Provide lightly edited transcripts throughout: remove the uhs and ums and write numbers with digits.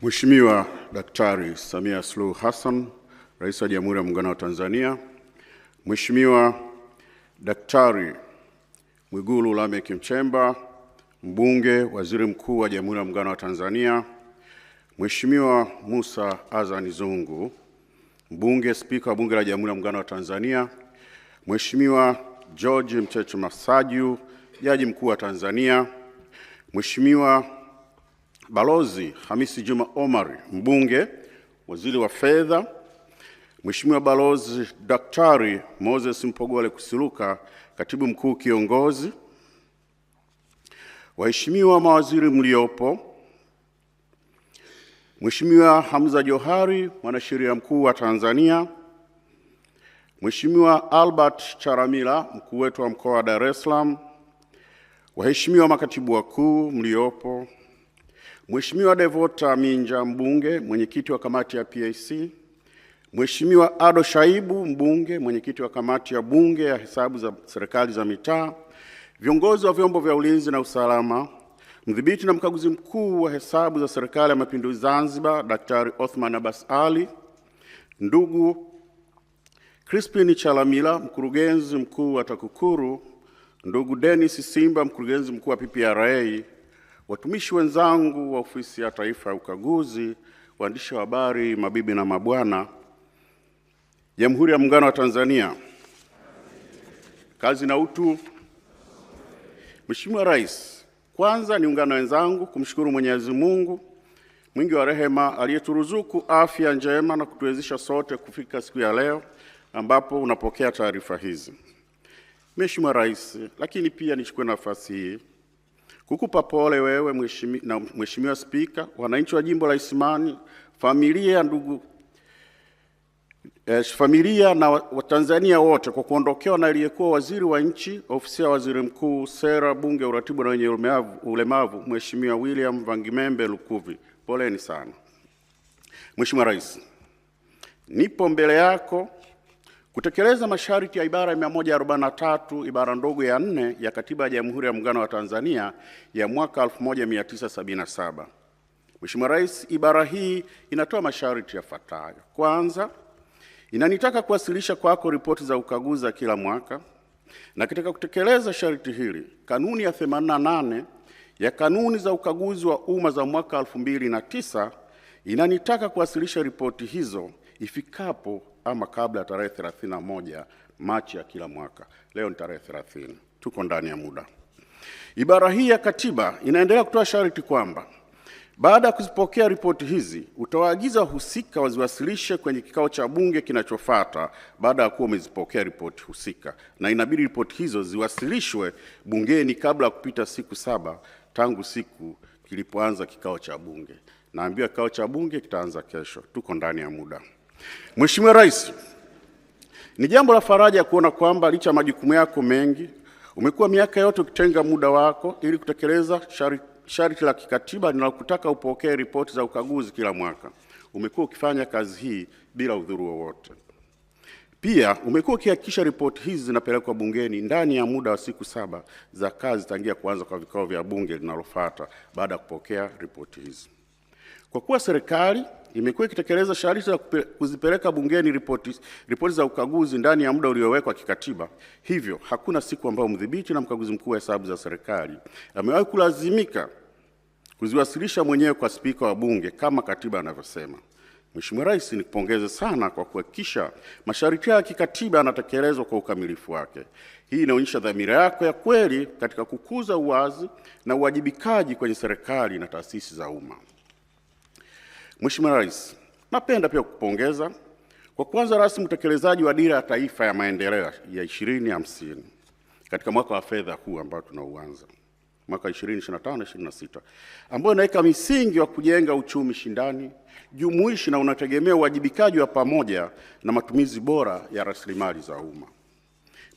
Mheshimiwa Daktari Samia Suluhu Hassan, Rais wa Jamhuri ya Muungano wa Tanzania, Mheshimiwa Daktari Mwigulu Lameck Nchemba, Mbunge, Waziri Mkuu wa Jamhuri ya Muungano wa Tanzania, Mheshimiwa Musa Azan Zungu, Mbunge, Spika wa Bunge la Jamhuri ya Muungano wa Tanzania, Mheshimiwa George Mcheche Masaju, Jaji Mkuu wa Tanzania, Mheshimiwa Balozi Hamisi Juma Omar, Mbunge, Waziri wa Fedha, Mheshimiwa Balozi Daktari Moses Mpogole Kusiluka, Katibu Mkuu Kiongozi, waheshimiwa mawaziri mliopo, Mheshimiwa Hamza Johari, Mwanasheria Mkuu wa Tanzania, Mheshimiwa Albert Charamila, Mkuu wetu wa Mkoa wa Dar es Salaam, waheshimiwa makatibu wakuu mliopo, Mheshimiwa Devota Minja, Mbunge, Mwenyekiti wa Kamati ya PAC, Mheshimiwa Ado Shaibu, Mbunge, Mwenyekiti wa Kamati ya Bunge ya Hesabu za Serikali za Mitaa, viongozi wa vyombo vya ulinzi na usalama, Mdhibiti na Mkaguzi Mkuu wa Hesabu za Serikali ya Mapinduzi Zanzibar, Daktari Othman Abbas Ali, ndugu Crispin Chalamila, Mkurugenzi Mkuu wa TAKUKURU, ndugu Dennis Simba, Mkurugenzi Mkuu wa PPRA, watumishi wenzangu wa Ofisi ya Taifa ya Ukaguzi, waandishi wa habari, mabibi na mabwana, Jamhuri ya Muungano wa Tanzania, kazi na utu. Mheshimiwa Rais, kwanza niungane wenzangu kumshukuru Mwenyezi Mungu mwingi wa rehema aliyeturuzuku afya njema na kutuwezesha sote kufika siku ya leo ambapo unapokea taarifa hizi. Mheshimiwa Rais, lakini pia nichukue nafasi hii kukupa pole wewe Mheshimiwa Spika, wananchi wa Jimbo la Isimani, familia na Watanzania wote kwa kuondokewa na aliyekuwa waziri wa nchi, Ofisi ya Waziri Mkuu, Sera, Bunge, Uratibu na wenye ulemavu, Mheshimiwa William Vangimembe Lukuvi. Poleni sana. Mheshimiwa Rais, nipo mbele yako kutekeleza masharti ya ibara ya 143 ibara ndogo ya 4 ya Katiba ya Jamhuri ya Muungano wa Tanzania ya mwaka 1977. Mheshimiwa Rais, ibara hii inatoa masharti yafuatayo. Kwanza, inanitaka kuwasilisha kwako ripoti za ukaguzi za kila mwaka, na katika kutekeleza sharti hili, kanuni ya 88 ya kanuni za ukaguzi wa umma za mwaka 2009 inanitaka kuwasilisha ripoti hizo ifikapo ama kabla ya tarehe 31 Machi ya kila mwaka. Leo ni tarehe 30. Tuko ndani ya muda. Ibara hii ya katiba inaendelea kutoa sharti kwamba baada ya kuzipokea ripoti hizi, utawaagiza wahusika waziwasilishe kwenye kikao cha bunge kinachofuata baada ya kuwa umezipokea ripoti husika, na inabidi ripoti hizo ziwasilishwe bungeni kabla ya kupita siku 7 tangu siku kilipoanza kikao cha bunge. Naambiwa kikao cha bunge kitaanza kesho. Tuko ndani ya muda. Mheshimiwa Rais, ni jambo la faraja kuona kwamba licha majukumu yako mengi, umekuwa miaka yote ukitenga muda wako ili kutekeleza sharti la kikatiba linalokutaka upokee ripoti za ukaguzi kila mwaka. Umekuwa ukifanya kazi hii bila udhuru wowote. Pia umekuwa ukihakikisha ripoti hizi zinapelekwa bungeni ndani ya muda wa siku 7 za kazi tangia kuanza kwa vikao vya bunge linalofuata baada ya kupokea ripoti hizi. Kwa kuwa serikali imekuwa ikitekeleza sharti la kuzipeleka bungeni ripoti za ukaguzi ndani ya muda uliowekwa kikatiba, hivyo hakuna siku ambayo mdhibiti na mkaguzi mkuu wa hesabu za serikali amewahi kulazimika kuziwasilisha mwenyewe kwa spika wa bunge kama katiba inavyosema. Mheshimiwa Rais, nikupongeze sana kwa kuhakikisha masharti ya kikatiba yanatekelezwa kwa ukamilifu wake. Hii inaonyesha dhamira yako ya kweli katika kukuza uwazi na uwajibikaji kwenye serikali na taasisi za umma. Mheshimiwa Rais, napenda pia kukupongeza kwa kuanza rasmi utekelezaji wa Dira ya Taifa ya Maendeleo ya 2050 katika mwaka wa fedha huu ambao tunauanza, mwaka 2025-26, ambayo inaweka misingi wa kujenga uchumi shindani, jumuishi na unategemea uwajibikaji wa pamoja na matumizi bora ya rasilimali za umma.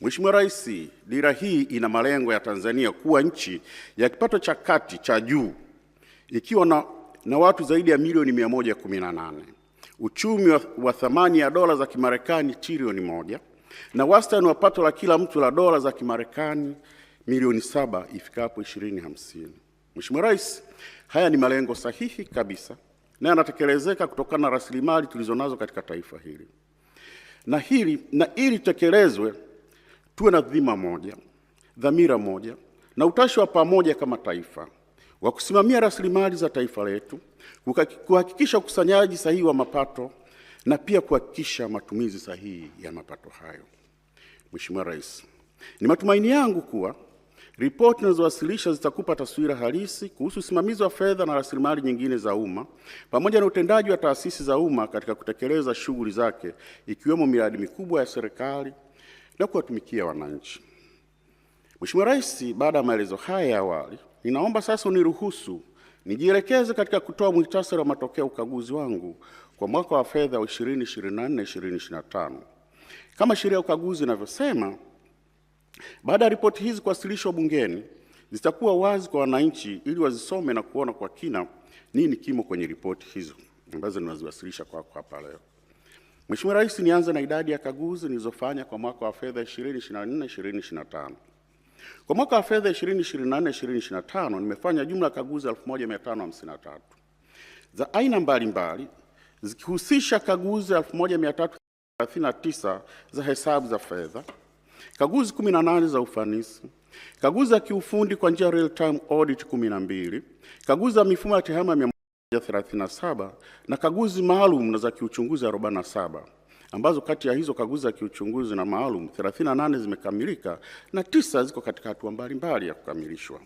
Mheshimiwa Rais, dira hii ina malengo ya Tanzania kuwa nchi ya kipato cha kati cha juu ikiwa na watu zaidi ya milioni 118, uchumi wa thamani ya dola za Kimarekani trilioni 1, na wastani wa pato la kila mtu la dola za Kimarekani milioni 7 ifikapo 2050. Mheshimiwa Rais, haya ni malengo sahihi kabisa na yanatekelezeka kutokana na rasilimali tulizonazo katika taifa hili. Na ili tekelezwe, tuwe na dhima moja, dhamira moja na utashi wa pamoja kama taifa wa kusimamia rasilimali za taifa letu, kuhakikisha ukusanyaji sahihi wa mapato na pia kuhakikisha matumizi sahihi ya mapato hayo. Mheshimiwa Rais, ni matumaini yangu kuwa ripoti ninazowasilisha zitakupa taswira halisi kuhusu usimamizi wa fedha na rasilimali nyingine za umma pamoja na utendaji wa taasisi za umma katika kutekeleza shughuli zake, ikiwemo miradi mikubwa ya serikali na kuwatumikia wananchi. Mheshimiwa Rais, baada ya maelezo haya ya awali, ninaomba sasa uniruhusu nijielekeze katika kutoa muhtasari wa matokeo ya ukaguzi wangu kwa mwaka wa fedha wa 2024/2025. Kama sheria ya ukaguzi inavyosema, baada ya ripoti hizi kuwasilishwa bungeni, zitakuwa wazi kwa wananchi ili wazisome na kuona kwa kina nini kimo kwenye ripoti hizo ambazo ninaziwasilisha kwako hapa leo. Mheshimiwa Rais, nianze na idadi ya kaguzi nilizofanya kwa mwaka wa fedha 2024/2025. Kwa mwaka wa fedha 2024/2025 nimefanya jumla ya kaguzi 1553 za aina mbalimbali, zikihusisha kaguzi 1339 za hesabu za fedha, kaguzi 18 za ufanisi, kaguzi za kiufundi kwa njia real time audit 12, kaguzi za mifumo ya tehama 137 na kaguzi maalum na za kiuchunguzi 47, ambazo kati ya hizo kaguzi za kiuchunguzi na maalum 38 zimekamilika na 9 ziko katika hatua mbalimbali ya kukamilishwa.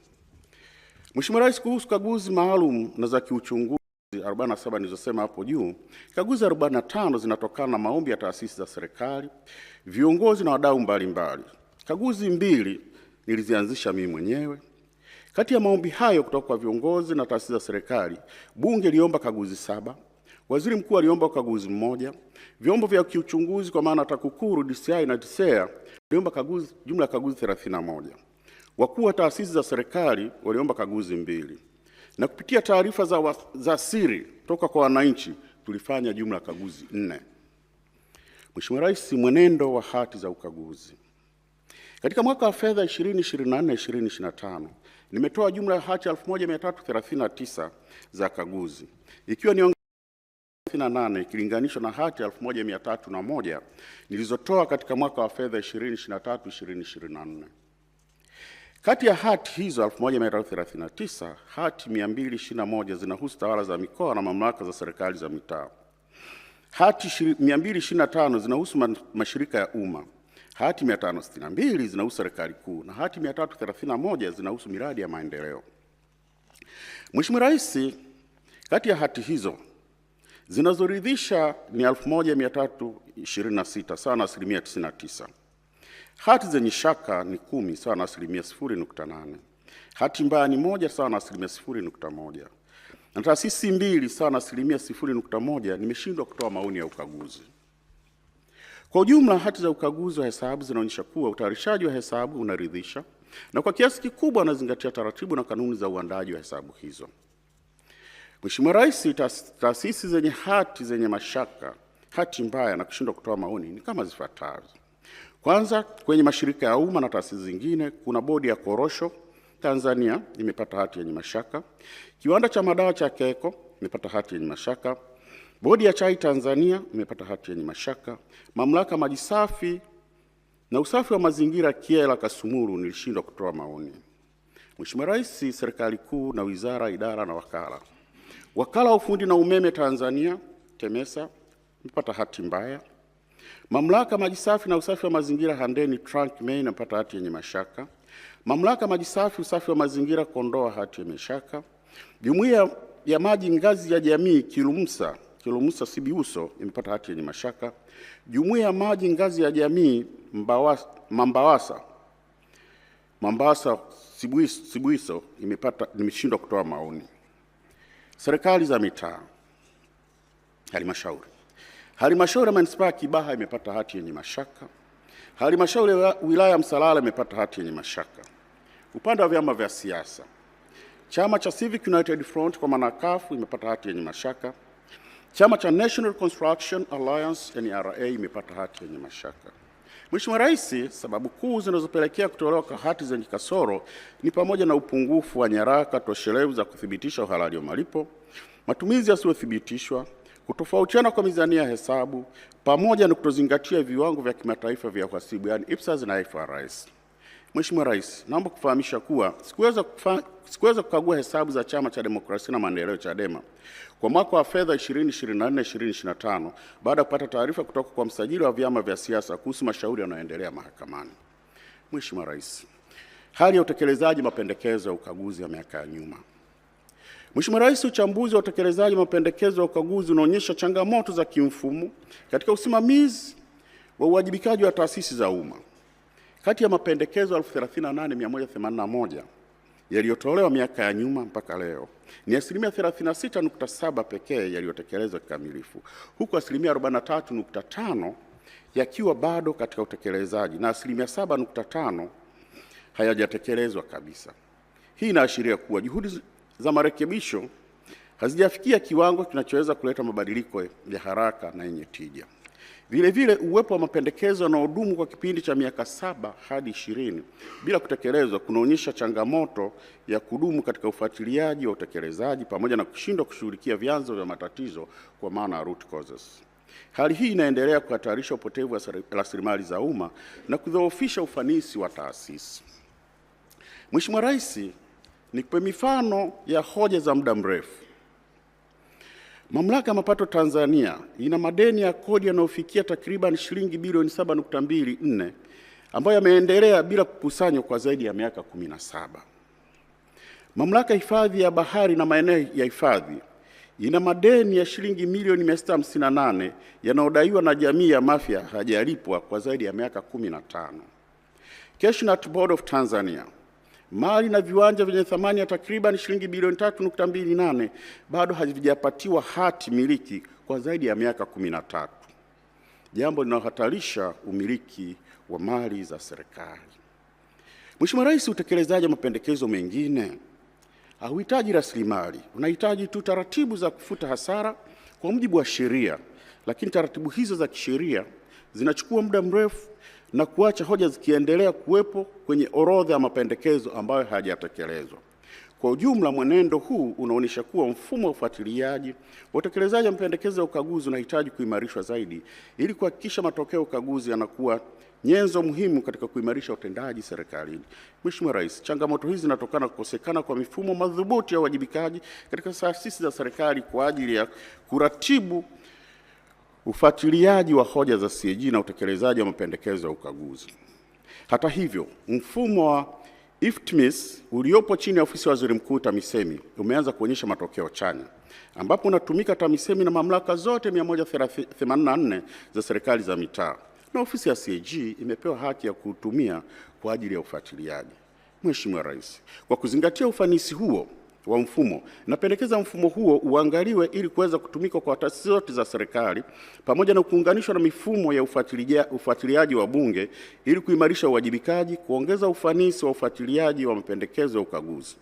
Mheshimiwa Rais, kuhusu kaguzi maalum na za kiuchunguzi 47 nilizosema hapo juu, kaguzi 45 zinatokana na maombi ya taasisi za serikali, viongozi na wadau mbalimbali. Kaguzi 2 nilizianzisha mimi mwenyewe. Kati ya maombi hayo kutoka kwa viongozi na taasisi za serikali, Bunge liomba kaguzi 7, Waziri Mkuu aliomba kaguzi 1, vyombo vya kiuchunguzi kwa maana TAKUKURU, DCI na TSEA waliomba jumla ya kaguzi 31. Wakuu wa taasisi za serikali waliomba kaguzi 2. Na kupitia taarifa za siri toka kwa wananchi tulifanya jumla ya kaguzi 4. Mheshimiwa Rais, mwenendo wa hati za ukaguzi. Katika mwaka wa fedha 2024/2025 nimetoa jumla ya hati 1339 za kaguzi, ikiwa ni 38 ikilinganishwa na hati 1301 nilizotoa katika mwaka wa fedha 2023/2024. Kati ya hati hizo 1339, hati 221 zinahusu tawala za mikoa na mamlaka za serikali za mitaa. Hati 225 zinahusu mashirika ya umma. Hati 562 zinahusu serikali kuu na hati 331 zinahusu miradi ya maendeleo. Mheshimiwa Rais, kati ya hati hizo zinazoridhisha ni 1326 sawa na 99%. Hati zenye shaka ni 10 sawa na 0.8. Hati mbaya ni 1 sawa na 0.1. Na taasisi 2 sawa na 0.1 nimeshindwa kutoa maoni ya ukaguzi. Kwa ujumla, hati za ukaguzi wa hesabu zinaonyesha kuwa utayarishaji wa hesabu unaridhisha na kwa kiasi kikubwa unazingatia taratibu na kanuni za uandaji wa hesabu hizo. Mheshimiwa Rais, taasisi zenye hati zenye mashaka, hati mbaya na kushindwa kutoa maoni ni kama zifuatazo. Kwanza, kwenye mashirika ya umma na taasisi zingine, kuna Bodi ya Korosho Tanzania imepata hati yenye mashaka, Kiwanda cha Madawa cha KECO imepata hati yenye mashaka, Bodi ya Chai Tanzania imepata hati yenye mashaka, Mamlaka Maji Safi na Usafi wa Mazingira Kyela Kasumuru nilishindwa kutoa maoni. Mheshimiwa Rais, serikali kuu na wizara, idara na wakala. Wakala wa Ufundi na Umeme Tanzania TEMESA imepata hati mbaya. Mamlaka Maji Safi na Usafi wa Mazingira Handeni Trunk Main imepata hati yenye mashaka. Mamlaka Maji Safi Usafi wa Mazingira Kondoa hati yenye mashaka. Jumuiya ya Maji Ngazi ya Jamii Kilumusa Sibiuso imepata hati yenye mashaka. Jumuiya ya Maji Ngazi ya Jamii Mambawasa Sibuiso nimeshindwa kutoa maoni. Serikali za mitaa. Halmashauri ya Manispaa ya Kibaha imepata hati yenye mashaka. Halmashauri ya Wilaya ya Msalala imepata hati yenye mashaka. Upande wa vyama vya siasa, Chama cha Civic United Front kwa maana CUF imepata hati yenye mashaka. Chama cha National Construction Alliance NRA imepata hati yenye mashaka. Mheshimiwa Rais, sababu kuu zinazopelekea kutolewa kwa hati zenye kasoro ni pamoja na upungufu wa nyaraka toshelevu za kuthibitisha uhalali wa malipo, matumizi yasiyothibitishwa, kutofautiana kwa mizania ya hesabu, pamoja na kutozingatia viwango vya kimataifa vya uhasibu, yani IPSAS na IFRS. Mheshimiwa Rais, naomba kufahamisha kuwa sikuweza kukagua hesabu za Chama cha Demokrasia na Maendeleo Chadema kwa mwaka wa fedha 2024-2025 baada ya kupata taarifa kutoka kwa msajili wa vyama vya siasa kuhusu mashauri yanayoendelea mahakamani. Mheshimiwa Rais, hali ya utekelezaji mapendekezo ya ukaguzi ya miaka ya nyuma. Mheshimiwa Rais, uchambuzi wa utekelezaji mapendekezo ya ukaguzi unaonyesha changamoto za kimfumo katika usimamizi wa uwajibikaji wa taasisi za umma. Kati ya mapendekezo 38,181 yaliyotolewa miaka ya nyuma mpaka leo, ni asilimia 36.7 pekee yaliyotekelezwa kikamilifu, huku asilimia 43.5 yakiwa bado katika utekelezaji na asilimia 7.5 hayajatekelezwa kabisa. Hii inaashiria kuwa juhudi za marekebisho hazijafikia kiwango kinachoweza kuleta mabadiliko ya haraka na yenye tija. Vile vile, uwepo wa mapendekezo yanayodumu kwa kipindi cha miaka 7 hadi 20 bila kutekelezwa kunaonyesha changamoto ya kudumu katika ufuatiliaji wa utekelezaji pamoja na kushindwa kushughulikia vyanzo vya matatizo kwa maana root causes. Hali hii inaendelea kuhatarisha upotevu wa rasilimali za umma na kudhoofisha ufanisi wa taasisi. Mheshimiwa Rais, nikupe mifano ya hoja za muda mrefu. Mamlaka ya Mapato Tanzania ina madeni ya kodi yanayofikia takriban shilingi bilioni 7.24 ambayo yameendelea bila kukusanywa kwa zaidi ya miaka 17. Mamlaka ya Hifadhi ya Bahari na Maeneo ya Hifadhi ina madeni ya shilingi milioni 658 yanayodaiwa na jamii ya Mafia hajalipwa kwa zaidi ya miaka 15. Cashnut Board of Tanzania, mali na viwanja vyenye thamani ya takriban shilingi bilioni 3.28 bado havijapatiwa hati miliki kwa zaidi ya miaka 13, jambo linalohatarisha umiliki wa mali za serikali. Mheshimiwa Rais, utekelezaji wa mapendekezo mengine hauhitaji rasilimali, unahitaji tu taratibu za kufuta hasara kwa mujibu wa sheria, lakini taratibu hizo za kisheria zinachukua muda mrefu na kuacha hoja zikiendelea kuwepo kwenye orodha ya mapendekezo ambayo hayajatekelezwa. Kwa ujumla, mwenendo huu unaonyesha kuwa mfumo wa ufuatiliaji wa utekelezaji wa mapendekezo ya ukaguzi unahitaji kuimarishwa zaidi ili kuhakikisha matokeo ya ukaguzi yanakuwa nyenzo muhimu katika kuimarisha utendaji serikalini. Mheshimiwa Rais, changamoto hizi zinatokana na kukosekana kwa mifumo madhubuti ya uwajibikaji katika taasisi za serikali kwa ajili ya kuratibu ufuatiliaji wa hoja za CAG na utekelezaji wa mapendekezo ya ukaguzi. Hata hivyo, mfumo wa IFTMIS uliopo chini ya ofisi ya Waziri Mkuu TAMISEMI umeanza kuonyesha matokeo chanya, ambapo unatumika TAMISEMI na mamlaka zote 184 za serikali za mitaa, na ofisi ya CAG imepewa haki ya kuutumia kwa ajili ya ufuatiliaji. Mheshimiwa Rais, kwa kuzingatia ufanisi huo wa mfumo, napendekeza mfumo huo uangaliwe ili kuweza kutumika kwa taasisi zote za serikali pamoja na kuunganishwa na mifumo ya ufuatiliaji wa Bunge ili kuimarisha uwajibikaji, kuongeza ufanisi wa ufuatiliaji wa mapendekezo ya ukaguzi.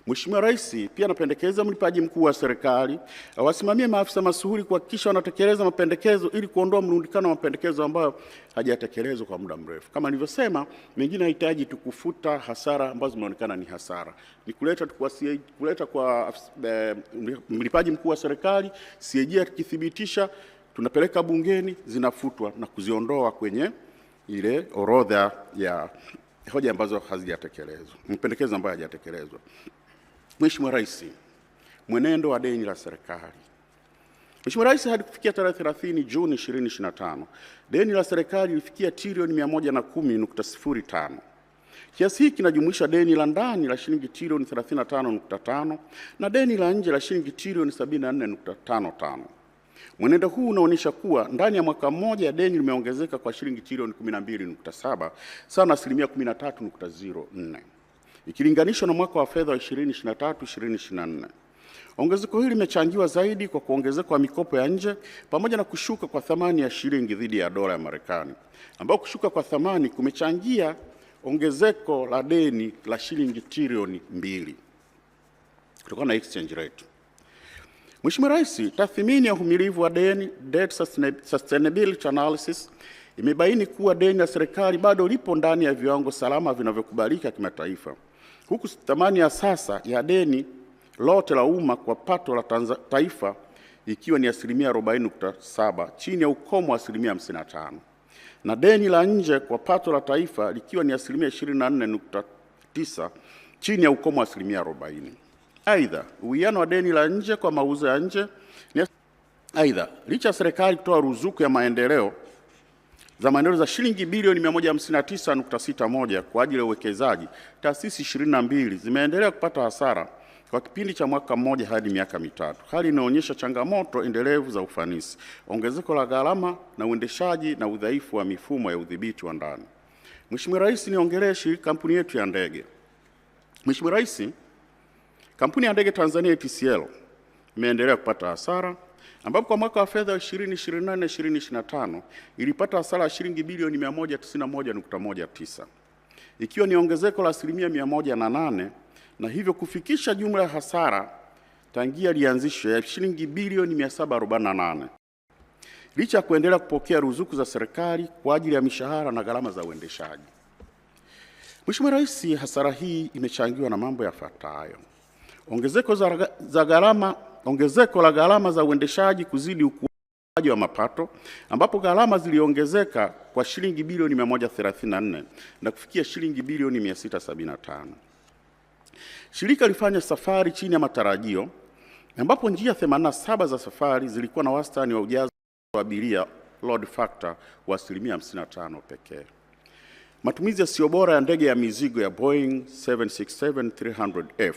Mheshimiwa Rais, pia napendekeza mlipaji mkuu wa serikali awasimamie maafisa masuhuri kuhakikisha wanatekeleza mapendekezo ili kuondoa mrundikano wa mapendekezo ambayo hajatekelezwa kwa muda mrefu. Kama nilivyosema, mengine hahitaji tu kufuta hasara ambazo zimeonekana ni hasara, ni kuleta kwa mlipaji mkuu wa serikali, CAG akithibitisha, tunapeleka bungeni, zinafutwa na kuziondoa kwenye ile orodha ya hoja ambazo hazijatekelezwa, mapendekezo ambayo hayajatekelezwa. Mheshimiwa Rais, mwenendo wa deni la serikali. Mheshimiwa Rais, hadi kufikia tarehe 30 Juni 2025, deni la serikali lilifikia trilioni 110.05. Kiasi hiki kinajumuisha deni la ndani la shilingi trilioni 35.5 na deni la nje la shilingi trilioni 74.55. Mwenendo huu unaonyesha kuwa ndani ya mwaka mmoja deni limeongezeka kwa shilingi trilioni 12.7 sawa na asilimia 13.04 ikilinganishwa na mwaka wa fedha wa 2023/2024. Ongezeko hili limechangiwa zaidi kwa kuongezeka kwa mikopo ya nje pamoja na kushuka kwa thamani ya shilingi dhidi ya dola ya Marekani, ambao kushuka kwa thamani kumechangia ongezeko la deni la shilingi trilioni 2 kutokana na exchange rate. Mheshimiwa Rais, tathmini ya uhimilivu wa deni, debt sustainability analysis, imebaini kuwa deni la serikali bado lipo ndani ya viwango salama vinavyokubalika kimataifa, huku thamani ya sasa ya deni lote la umma kwa pato la taifa ikiwa ni 40.7, chini ya ukomo wa 55, na deni la nje kwa pato la taifa likiwa ni 24.9, chini ya ukomo wa 40. Aidha, uwiano wa deni la nje kwa mauzo ya nje licha ya serikali kutoa ruzuku ya maendeleo za shilingi bilioni 159.61 kwa ajili ya uwekezaji, taasisi 22 zimeendelea kupata hasara kwa kipindi cha mwaka mmoja hadi miaka mitatu. Hali inaonyesha changamoto endelevu za ufanisi, ongezeko la gharama na uendeshaji na udhaifu wa mifumo ya udhibiti wa ndani. Mheshimiwa Rais, niongelee kampuni yetu ya ndege. Mheshimiwa Rais, kampuni ya ndege Tanzania ATCL imeendelea kupata hasara, ambapo kwa mwaka wa fedha 2024/2025 ilipata hasara ya shilingi bilioni 191.19, ikiwa ni ongezeko la 108%, na hivyo kufikisha jumla ya hasara tangia lianzishwe ya shilingi bilioni 748, licha ya kuendelea kupokea ruzuku za serikali kwa ajili ya mishahara na gharama za uendeshaji. Mheshimiwa Rais, hasara hii imechangiwa na mambo yafuatayo: ongezeko la gharama za uendeshaji kuzidi ukuaji wa mapato, ambapo gharama ziliongezeka kwa shilingi bilioni 134 na kufikia shilingi bilioni 675. Shirika lifanya safari chini ya matarajio, ambapo njia 87 za safari zilikuwa na wastani wa ujazo wa abiria load factor wa 55% pekee. Matumizi yasiyo bora ya ndege ya mizigo ya Boeing 767-300F.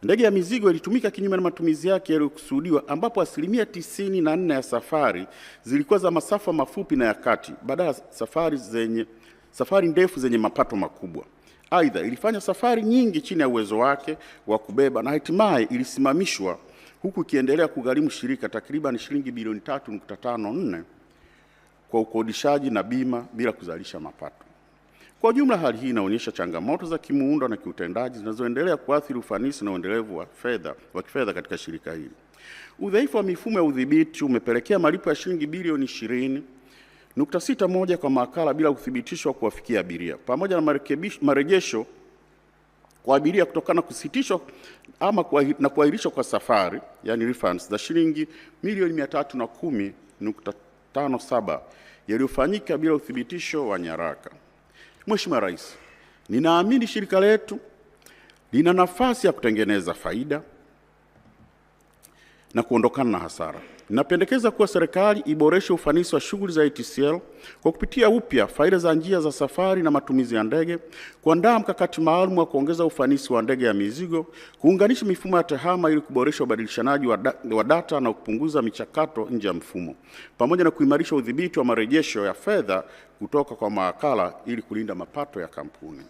Ndege ya mizigo ilitumika kinyume na matumizi yake yaliyokusudiwa, ambapo 94% ya safari zilikuwa za masafa mafupi na ya kati badala ya safari ndefu zenye mapato makubwa. Aidha, ilifanya safari nyingi chini ya uwezo wake wa kubeba na hatimaye ilisimamishwa, huku ikiendelea kugharimu shirika takriban shilingi bilioni 3.54 kwa ukodishaji na bima bila kuzalisha mapato. Kwa jumla, hali hii inaonyesha changamoto za kimuundo na kiutendaji zinazoendelea kuathiri ufanisi na uendelevu wa kifedha katika shirika hili. Udhaifu wa mifumo ya udhibiti umepelekea malipo ya shilingi bilioni 20.61 kwa mawakala bila uthibitisho wa kuwafikia abiria, pamoja na marejesho kwa abiria kutokana na kusitishwa na kuahirishwa kwa safari, yani refunds, za shilingi milioni 310.57 yaliyofanyika bila uthibitisho wa nyaraka. Mheshimiwa Rais, ninaamini shirika letu lina nafasi ya kutengeneza faida na kuondokana na hasara. Ninapendekeza kuwa serikali iboreshe ufanisi wa shughuli za ATCL kwa kupitia upya faida za njia za safari na matumizi ya ndege, kuandaa mkakati maalum wa kuongeza ufanisi wa ndege ya mizigo, kuunganisha mifumo ya tehama ili kuboresha ubadilishanaji wa data na kupunguza michakato nje ya mfumo, pamoja na kuimarisha udhibiti wa marejesho ya fedha kutoka kwa mawakala ili kulinda mapato ya kampuni.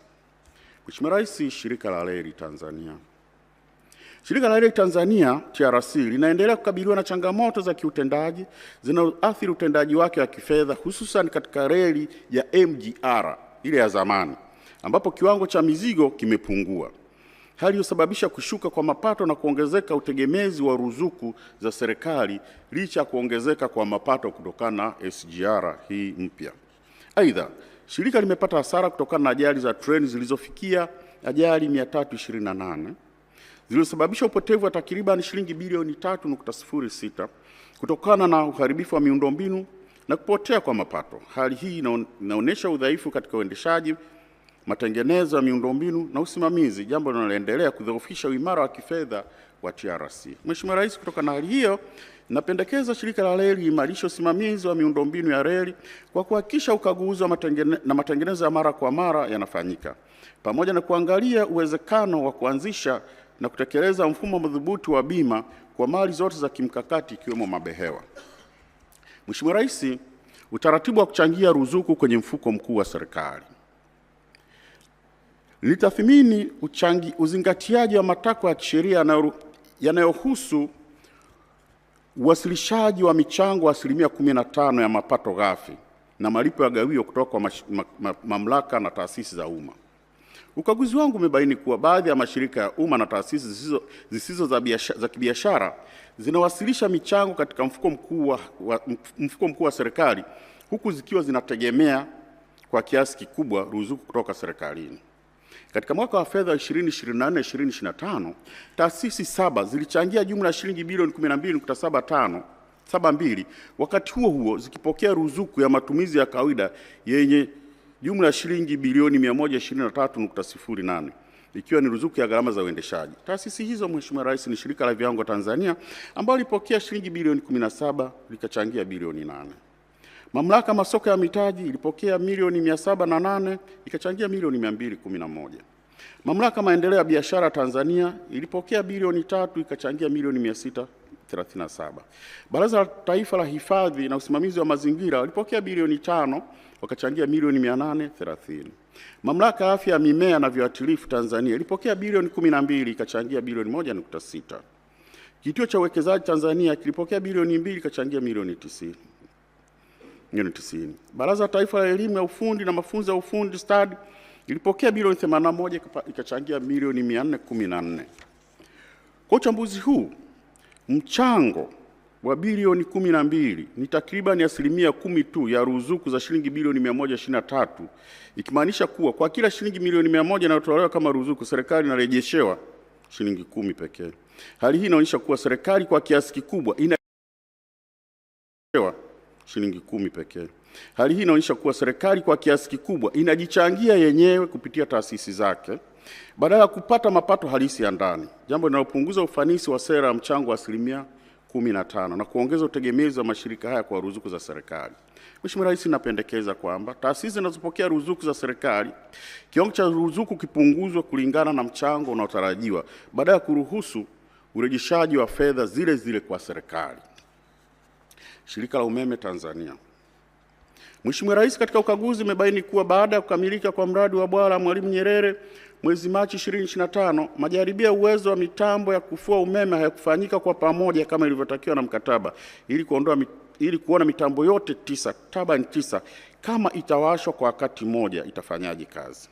Mheshimiwa Rais, Shirika la Reli Tanzania. Shirika la Reli Tanzania TRC linaendelea kukabiliwa na changamoto za kiutendaji zinazoathiri utendaji wake wa kifedha, hususan katika reli ya MGR ile ya zamani, ambapo kiwango cha mizigo kimepungua, hali iliyosababisha kushuka kwa mapato na kuongezeka utegemezi wa ruzuku za serikali licha ya kuongezeka kwa mapato kutokana na SGR hii mpya. Aidha, shirika limepata hasara kutokana na ajali za treni zilizofikia ajali 328 zilizosababisha upotevu wa takriban shilingi bilioni 3.06 kutokana na uharibifu wa miundombinu na kupotea kwa mapato. Hali hii inaonyesha udhaifu katika uendeshaji, matengenezo ya miundombinu na usimamizi, jambo linaloendelea kudhoofisha uimara wa kifedha wa TRC. Mheshimiwa Rais, kutokana na hali hiyo, napendekeza shirika la reli imarishe usimamizi wa miundombinu ya reli kwa kuhakikisha ukaguzi wa matengenezo ya mara kwa mara yanafanyika, pamoja na kuangalia uwezekano wa kuanzisha na kutekeleza mfumo madhubuti wa bima kwa mali zote za kimkakati ikiwemo mabehewa. Mheshimiwa Rais, utaratibu wa kuchangia ruzuku kwenye mfuko mkuu wa serikali. Litathmini uzingatiaji wa matakwa ya kisheria yanayohusu uwasilishaji wa michango wa 15% ya mapato ghafi na malipo ya gawio kutoka kwa mamlaka na taasisi za umma. Ukaguzi wangu umebaini kuwa baadhi ya mashirika ya umma na taasisi zisizo za kibiashara zinawasilisha michango katika mfuko mkuu wa serikali huku zikiwa zinategemea kwa kiasi kikubwa ruzuku kutoka serikalini. Katika mwaka wa fedha 2024/2025, taasisi 7 zilichangia jumla ya shilingi bilioni 12.72, wakati huo huo zikipokea ruzuku ya matumizi ya kawaida yenye jumla ya shilingi bilioni 123.08, ikiwa ni ruzuku ya gharama za uendeshaji. Taasisi hizo, Mheshimiwa Rais, ni Shirika la Viwango Tanzania ambalo lilipokea shilingi bilioni 17 likachangia bilioni 8. Mamlaka masoko ya mitaji ilipokea milioni 708 ikachangia milioni 211. Mamlaka maendeleo ya biashara Tanzania ilipokea bilioni 3 ikachangia milioni 637. Baraza la Taifa la Hifadhi na Usimamizi wa Mazingira walipokea bilioni 5 wakachangia milioni 830. Mamlaka ya Afya ya Mimea na Viuatilifu Tanzania ilipokea bilioni 12 ikachangia bilioni 1.6. Kituo cha Uwekezaji Tanzania kilipokea bilioni 2 ikachangia milioni 90. Baraza la Taifa la Elimu ya Ufundi na Mafunzo ya Ufundi Stadi ilipokea bilioni 81 ikachangia milioni 414. Kwa uchambuzi huu, mchango wa bilioni 12 ni takriban 10% tu ya ruzuku za shilingi bilioni 123, ikimaanisha kuwa kwa kila shilingi milioni 100 inayotolewa kama ruzuku, serikali inarejeshewa shilingi 10 pekee. Hali hii inaonyesha kuwa serikali kwa kiasi kikubwa shilingi 10 pekee. Hali hii inaonyesha kuwa serikali kwa kiasi kikubwa inajichangia yenyewe kupitia taasisi zake badala ya kupata mapato halisi ya ndani, jambo linalopunguza ufanisi wa sera ya mchango wa 15% na kuongeza utegemezi wa mashirika haya kwa ruzuku za serikali. Mheshimiwa Rais, napendekeza kwamba taasisi zinazopokea ruzuku za serikali, kiwango cha ruzuku kipunguzwe kulingana na mchango unaotarajiwa badala ya kuruhusu urejeshaji wa fedha zile zile kwa serikali. Shirika la Umeme Tanzania. Mheshimiwa Rais, katika ukaguzi imebaini kuwa baada ya kukamilika kwa mradi wa bwawa la Mwalimu Nyerere mwezi Machi 2025, majaribio ya uwezo wa mitambo ya kufua umeme hayakufanyika kwa pamoja kama ilivyotakiwa na mkataba ili kuona mitambo yote 9, turbine 9 kama itawashwa kwa wakati mmoja itafanyaje kazi.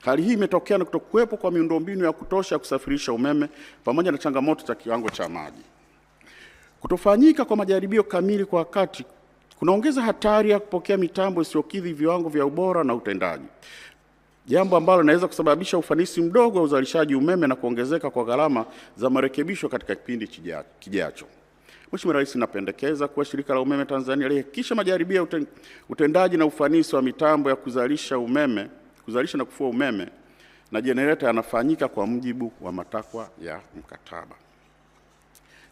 Hali hii imetokea na kutokuwepo kwa miundombinu ya kutosha ya kusafirisha umeme pamoja na changamoto za kiwango cha maji. Kutofanyika kwa majaribio kamili kwa wakati kunaongeza hatari ya kupokea mitambo isiyokidhi viwango vya ubora na utendaji, jambo ambalo linaweza kusababisha ufanisi mdogo wa uzalishaji umeme na kuongezeka kwa gharama za marekebisho katika kipindi kijacho. Mheshimiwa Rais, napendekeza kuwa Shirika la Umeme Tanzania lihakikishe majaribio ya utendaji na ufanisi wa mitambo ya kuzalisha na kufua umeme na jenereta yanafanyika kwa mujibu wa matakwa ya mkataba.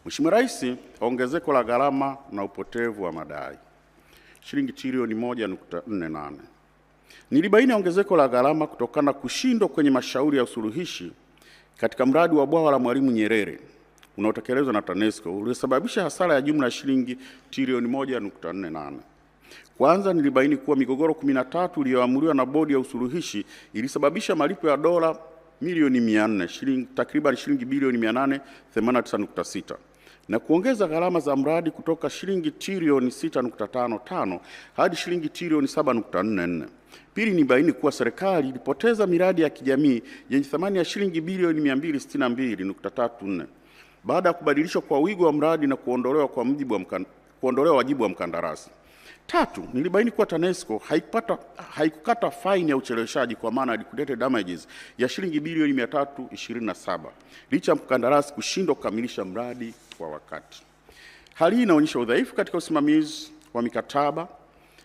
Mheshimiwa Rais, ongezeko la gharama na upotevu wa madai shilingi trilioni 1.48. Nilibaini ongezeko la gharama kutokana na kushindwa kwenye mashauri ya usuluhishi katika mradi wa bwawa la Mwalimu Nyerere unaotekelezwa na TANESCO uliosababisha hasara ya jumla ya shilingi trilioni 1.48. Kwanza, nilibaini kuwa migogoro 13 iliyoamuliwa na bodi ya usuluhishi ilisababisha malipo ya dola milioni 400, takriban shilingi bilioni 889.6, na kuongeza gharama za mradi kutoka shilingi trilioni 6.55 hadi shilingi trilioni 7.44. Pili, nibaini kuwa serikali ilipoteza miradi ya kijamii yenye thamani ya shilingi bilioni 262.34 baada ya kubadilishwa kwa wigo wa mradi na kuondolewa wajibu wa mkandarasi. Tatu, nilibaini kuwa TANESCO haikukata faini ya ucheleweshaji kwa maana liquidated damages ya shilingi bilioni 327 licha ya mkandarasi kushindwa kukamilisha mradi kwa wakati. Hali hii inaonyesha udhaifu katika usimamizi wa mikataba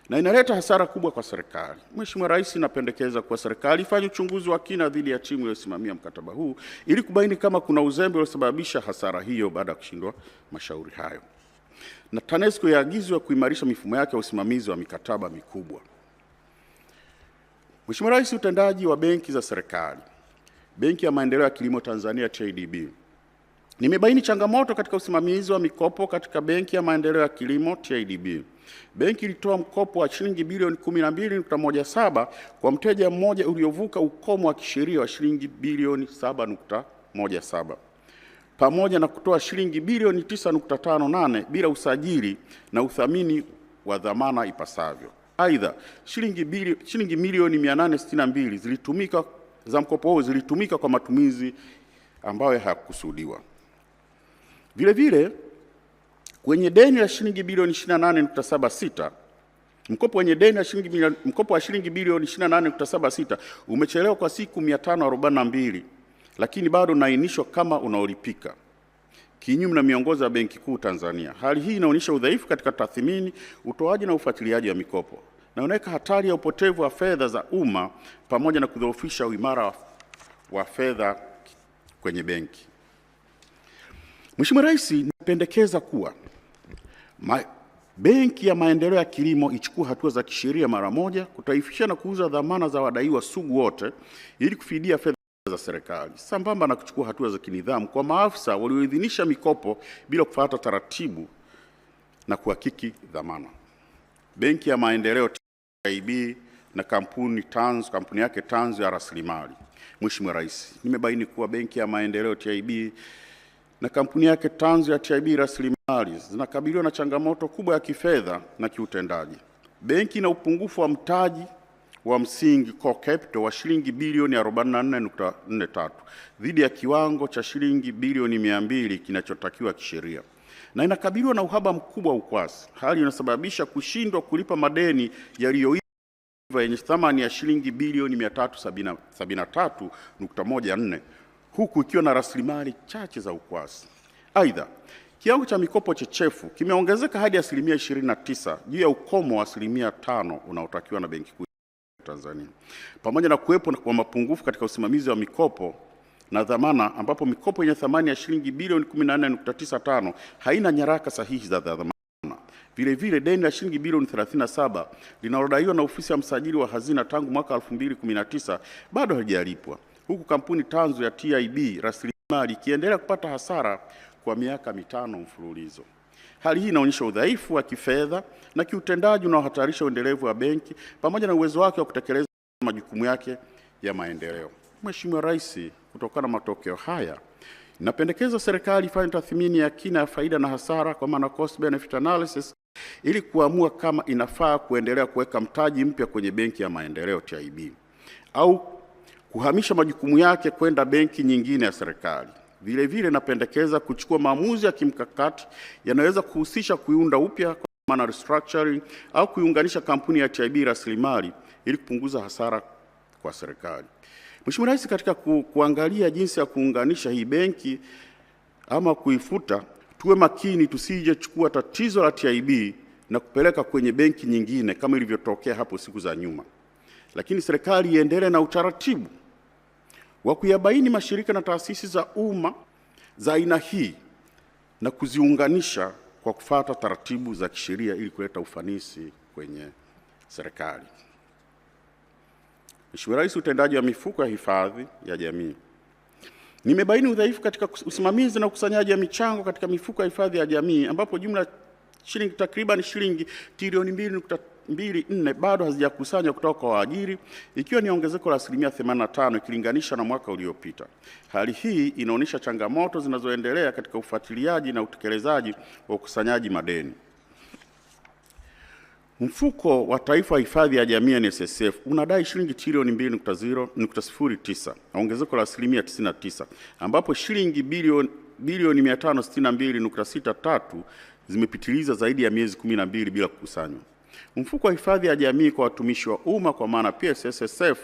na inaleta hasara kubwa kwa serikali. Mheshimiwa Rais, napendekeza kuwa serikali ifanye uchunguzi wa kina dhidi ya timu iliyosimamia mkataba huu ili kubaini kama kuna uzembe uliosababisha hasara hiyo baada ya kushindwa mashauri hayo. Na TANESCO yaagizwe kuimarisha mifumo yake ya usimamizi wa mikataba mikubwa. Mheshimiwa Rais, utendaji wa benki za serikali. Benki ya Maendeleo ya Kilimo Tanzania TADB. Nimebaini changamoto katika usimamizi wa mikopo katika Benki ya Maendeleo ya Kilimo TADB. Benki ilitoa mkopo wa shilingi bilioni 12.17 kwa mteja mmoja uliovuka ukomo wa kisheria wa shilingi bilioni 7.17. Pamoja na kutoa shilingi bilioni 9.58 bila usajili na uthamini wa dhamana ipasavyo. Aidha, shilingi milioni 862 za mkopo huo zilitumika kwa matumizi ambayo hayakusudiwa. Vile vile, kwenye deni la shilingi bilioni 28.76 Mkopo wenye deni ya mkopo wa shilingi bilioni 28.76 umechelewa kwa siku 542, lakini bado unaainishwa kama unaolipika, kinyume na miongozo ya Benki Kuu Tanzania. Hali hii inaonyesha udhaifu katika tathmini, utoaji na ufuatiliaji wa mikopo na unaweka hatari ya upotevu wa fedha za umma pamoja na kudhoofisha uimara wa fedha kwenye benki. Mheshimiwa Rais, napendekeza kuwa Benki ya Maendeleo ya Kilimo ichukue hatua za kisheria mara moja kutaifisha na kuuza dhamana za wadaiwa sugu wote ili kufidia fedha za serikali, sambamba na kuchukua hatua za kinidhamu kwa maafisa walioidhinisha mikopo bila kufuata taratibu na kuhakiki dhamana. Benki ya Maendeleo TIB na kampuni yake tanzu ya rasilimali. Mheshimiwa Rais, nimebaini kuwa Benki ya Maendeleo TIB na kampuni yake tanzu ya TIB rasilimali zinakabiliwa na changamoto kubwa ya kifedha na kiutendaji. Benki ina upungufu wa mtaji wa msingi core capital wa shilingi bilioni 44.43 dhidi ya kiwango cha shilingi bilioni 200 kinachotakiwa kisheria, na inakabiliwa na uhaba mkubwa wa ukwasi, hali inasababisha kushindwa kulipa madeni yaliyoiva yenye thamani ya shilingi bilioni 373.14 huku ikiwa na rasilimali chache za ukwasi. Aidha, kiwango cha mikopo chechefu kimeongezeka hadi 29% juu ya ukomo wa 5% unaotakiwa na Benki Kuu Tanzania, pamoja na kuwepo kwa mapungufu katika usimamizi wa mikopo na dhamana, ambapo mikopo yenye thamani ya shilingi bilioni 14.95 haina nyaraka sahihi za dhamana. Vile vile deni la shilingi bilioni 37 linalodaiwa na Ofisi ya Msajili wa Hazina tangu mwaka 2019 bado halijalipwa, huku kampuni tanzu ya TIB rasilimali ikiendelea kupata hasara kwa miaka 5 mfululizo. Hali hii inaonyesha udhaifu wa kifedha na kiutendaji unaohatarisha uendelevu wa benki pamoja na uwezo wake wa kutekeleza majukumu yake ya maendeleo. Mheshimiwa Rais, kutokana na matokeo haya, napendekeza serikali ifanye tathmini ya kina ya faida na hasara kwa maana cost benefit analysis ili kuamua kama inafaa kuendelea kuweka mtaji mpya kwenye Benki ya Maendeleo TIB au kuhamisha majukumu yake kwenda benki nyingine ya serikali. Vile vile napendekeza kuchukua maamuzi ya kimkakati yanaweza kuhusisha kuiunda upya kwa maana restructuring au kuiunganisha kampuni ya TIB rasilimali ili kupunguza hasara kwa serikali. Mheshimiwa Rais, katika kuangalia jinsi ya kuunganisha hii benki ama kuifuta, tuwe makini tusije chukua tatizo la TIB na kupeleka kwenye benki nyingine kama ilivyotokea hapo siku za nyuma. Lakini serikali iendelee na utaratibu wa kuyabaini mashirika na taasisi za umma za aina hii na kuziunganisha kwa kufuata taratibu za kisheria ili kuleta ufanisi kwenye serikali. Mheshimiwa Rais, utendaji wa mifuko ya hifadhi ya jamii. Nimebaini udhaifu katika usimamizi na ukusanyaji wa michango katika mifuko ya hifadhi ya jamii ambapo jumla shilingi takriban shilingi trilioni 2.24 bado hazijakusanywa kutoka kwa waajiri, ikiwa ni ongezeko la 85% ikilinganisha na mwaka uliopita. Hali hii inaonyesha changamoto zinazoendelea katika ufuatiliaji na utekelezaji wa ukusanyaji madeni. Mfuko wa Taifa wa Hifadhi ya Jamii NSSF unadai shilingi trilioni 2.09, ongezeko la 99%, ambapo shilingi bilioni 562.63 zimepitiliza zaidi ya miezi 12 bila kukusanywa. Mfuko wa Hifadhi ya Jamii kwa Watumishi wa Umma kwa maana PSSSF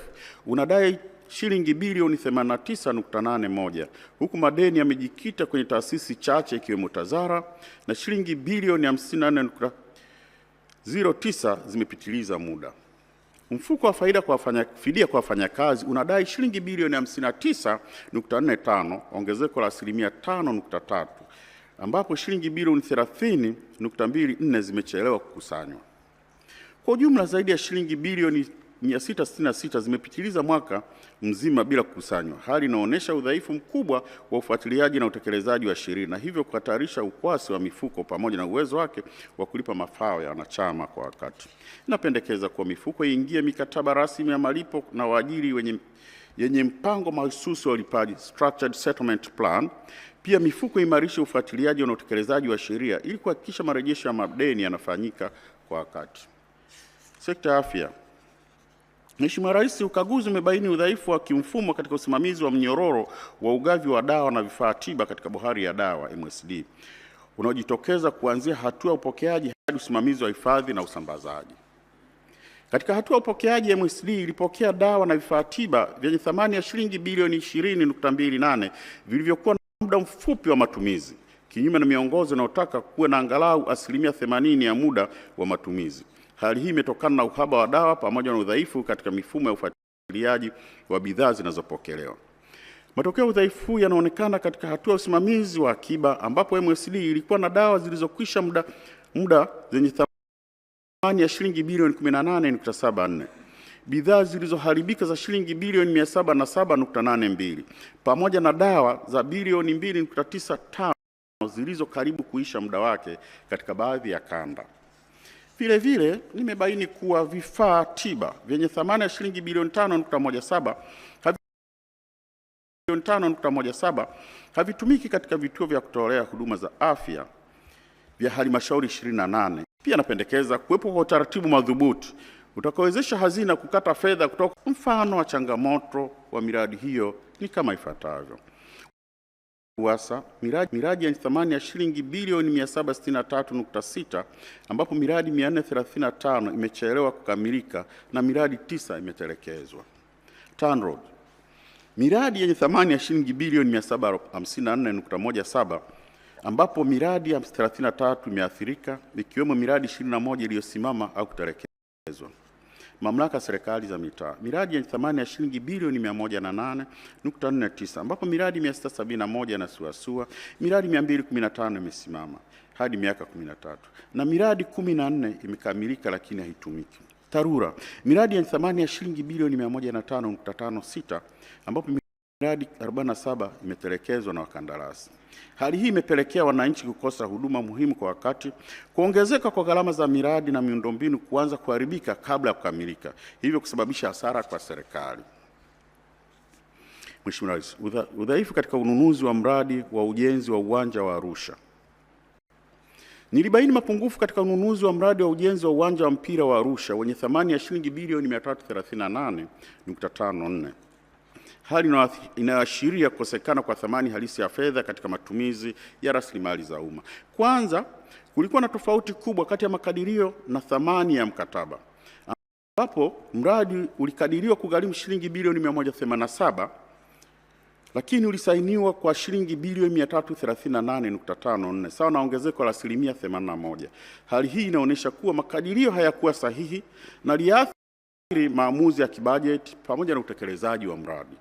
unadai shilingi bilioni 89.81, huku madeni yamejikita kwenye taasisi chache ikiwemo TAZARA na shilingi bilioni 54.09 zimepitiliza muda. Mfuko wa fidia kwa wafanyakazi unadai shilingi bilioni 59.45, ongezeko la 5.3%, ambapo shilingi bilioni 30.24 zimechelewa kukusanywa. Kwa ujumla zaidi ya shilingi bilioni 666 zimepitiliza mwaka mzima bila kukusanywa. Hali inaonyesha udhaifu mkubwa wa ufuatiliaji na utekelezaji wa sheria na hivyo kuhatarisha ukwasi wa mifuko pamoja na uwezo wake wa kulipa mafao ya wanachama kwa wakati. Napendekeza kuwa mifuko iingie mikataba rasmi ya malipo na waajiri yenye mpango mahususi wa ulipaji, structured settlement plan. Pia mifuko imarishe ufuatiliaji na utekelezaji wa sheria ili kuhakikisha marejesho ya madeni yanafanyika kwa wakati. Sekta ya afya. Mheshimiwa Rais, ukaguzi umebaini udhaifu wa kimfumo katika usimamizi wa mnyororo wa ugavi wa dawa na vifaa tiba katika bohari ya dawa MSD, unaojitokeza kuanzia hatua ya upokeaji hadi usimamizi wa hifadhi na usambazaji. Katika hatua ya upokeaji, MSD ilipokea dawa na vifaa tiba vyenye thamani ya shilingi bilioni 20.28 vilivyokuwa na muda mfupi wa matumizi, kinyume na miongozo inayotaka kuwe na angalau 80% ya muda wa matumizi. Hali hii imetokana na uhaba wa dawa pamoja na udhaifu katika mifumo ya ufuatiliaji wa bidhaa zinazopokelewa. Matokeo ya udhaifu yanaonekana katika hatua ya usimamizi wa akiba, ambapo MSD ilikuwa na dawa zilizokwisha muda zenye thamani ya shilingi bilioni 18.74, bidhaa zilizoharibika za shilingi bilioni 707.82, pamoja na dawa za bilioni 2.95 zilizo karibu kuisha muda wake katika baadhi ya kanda. Vile vile nimebaini kuwa vifaa tiba vyenye thamani ya shilingi bilioni 5.17 havitumiki katika vituo vya kutolea huduma za afya vya halmashauri 28. Pia napendekeza kuwepo kwa utaratibu madhubuti utakaowezesha hazina kukata fedha kutoka. Mfano wa changamoto wa miradi hiyo ni kama ifuatavyo: UWASA, miradi yenye thamani ya shilingi bilioni 763.6 ambapo miradi 435 imechelewa kukamilika na miradi 9 imetelekezwa. TANROADS, miradi yenye thamani ya shilingi bilioni 754.17 ambapo miradi 33 imeathirika ikiwemo miradi 21 iliyosimama au kutelekezwa. Mamlaka ya serikali za mitaa, miradi yenye thamani ya shilingi bilioni 108.49 ambapo miradi 671 inasuasua, miradi 215 imesimama hadi miaka 13 na miradi 14 imekamilika lakini haitumiki. TARURA, miradi yenye thamani ya shilingi bilioni 105.56 ambapo miradi 47 imetelekezwa na wakandarasi. Hali hii imepelekea wananchi kukosa huduma muhimu kwa wakati, kuongezeka kwa gharama za miradi na miundombinu kuanza kuharibika kabla ya kukamilika, hivyo kusababisha hasara kwa serikali. Mheshimiwa Rais, udhaifu katika ununuzi wa mradi wa ujenzi wa uwanja wa Arusha. Nilibaini mapungufu katika ununuzi wa mradi wa ujenzi wa uwanja wa mpira wa Arusha wenye thamani ya shilingi bilioni 338.54. Hali inayoashiria kukosekana kwa thamani halisi ya fedha katika matumizi ya rasilimali za umma. Kwanza, kulikuwa na tofauti kubwa kati ya makadirio na thamani ya mkataba, ambapo mradi ulikadiriwa kugharimu shilingi bilioni 187 lakini ulisainiwa kwa shilingi bilioni 338.54 sawa na ongezeko la 81%. Hali hii inaonyesha kuwa makadirio hayakuwa sahihi na liathiri maamuzi ya kibajeti pamoja na utekelezaji wa mradi.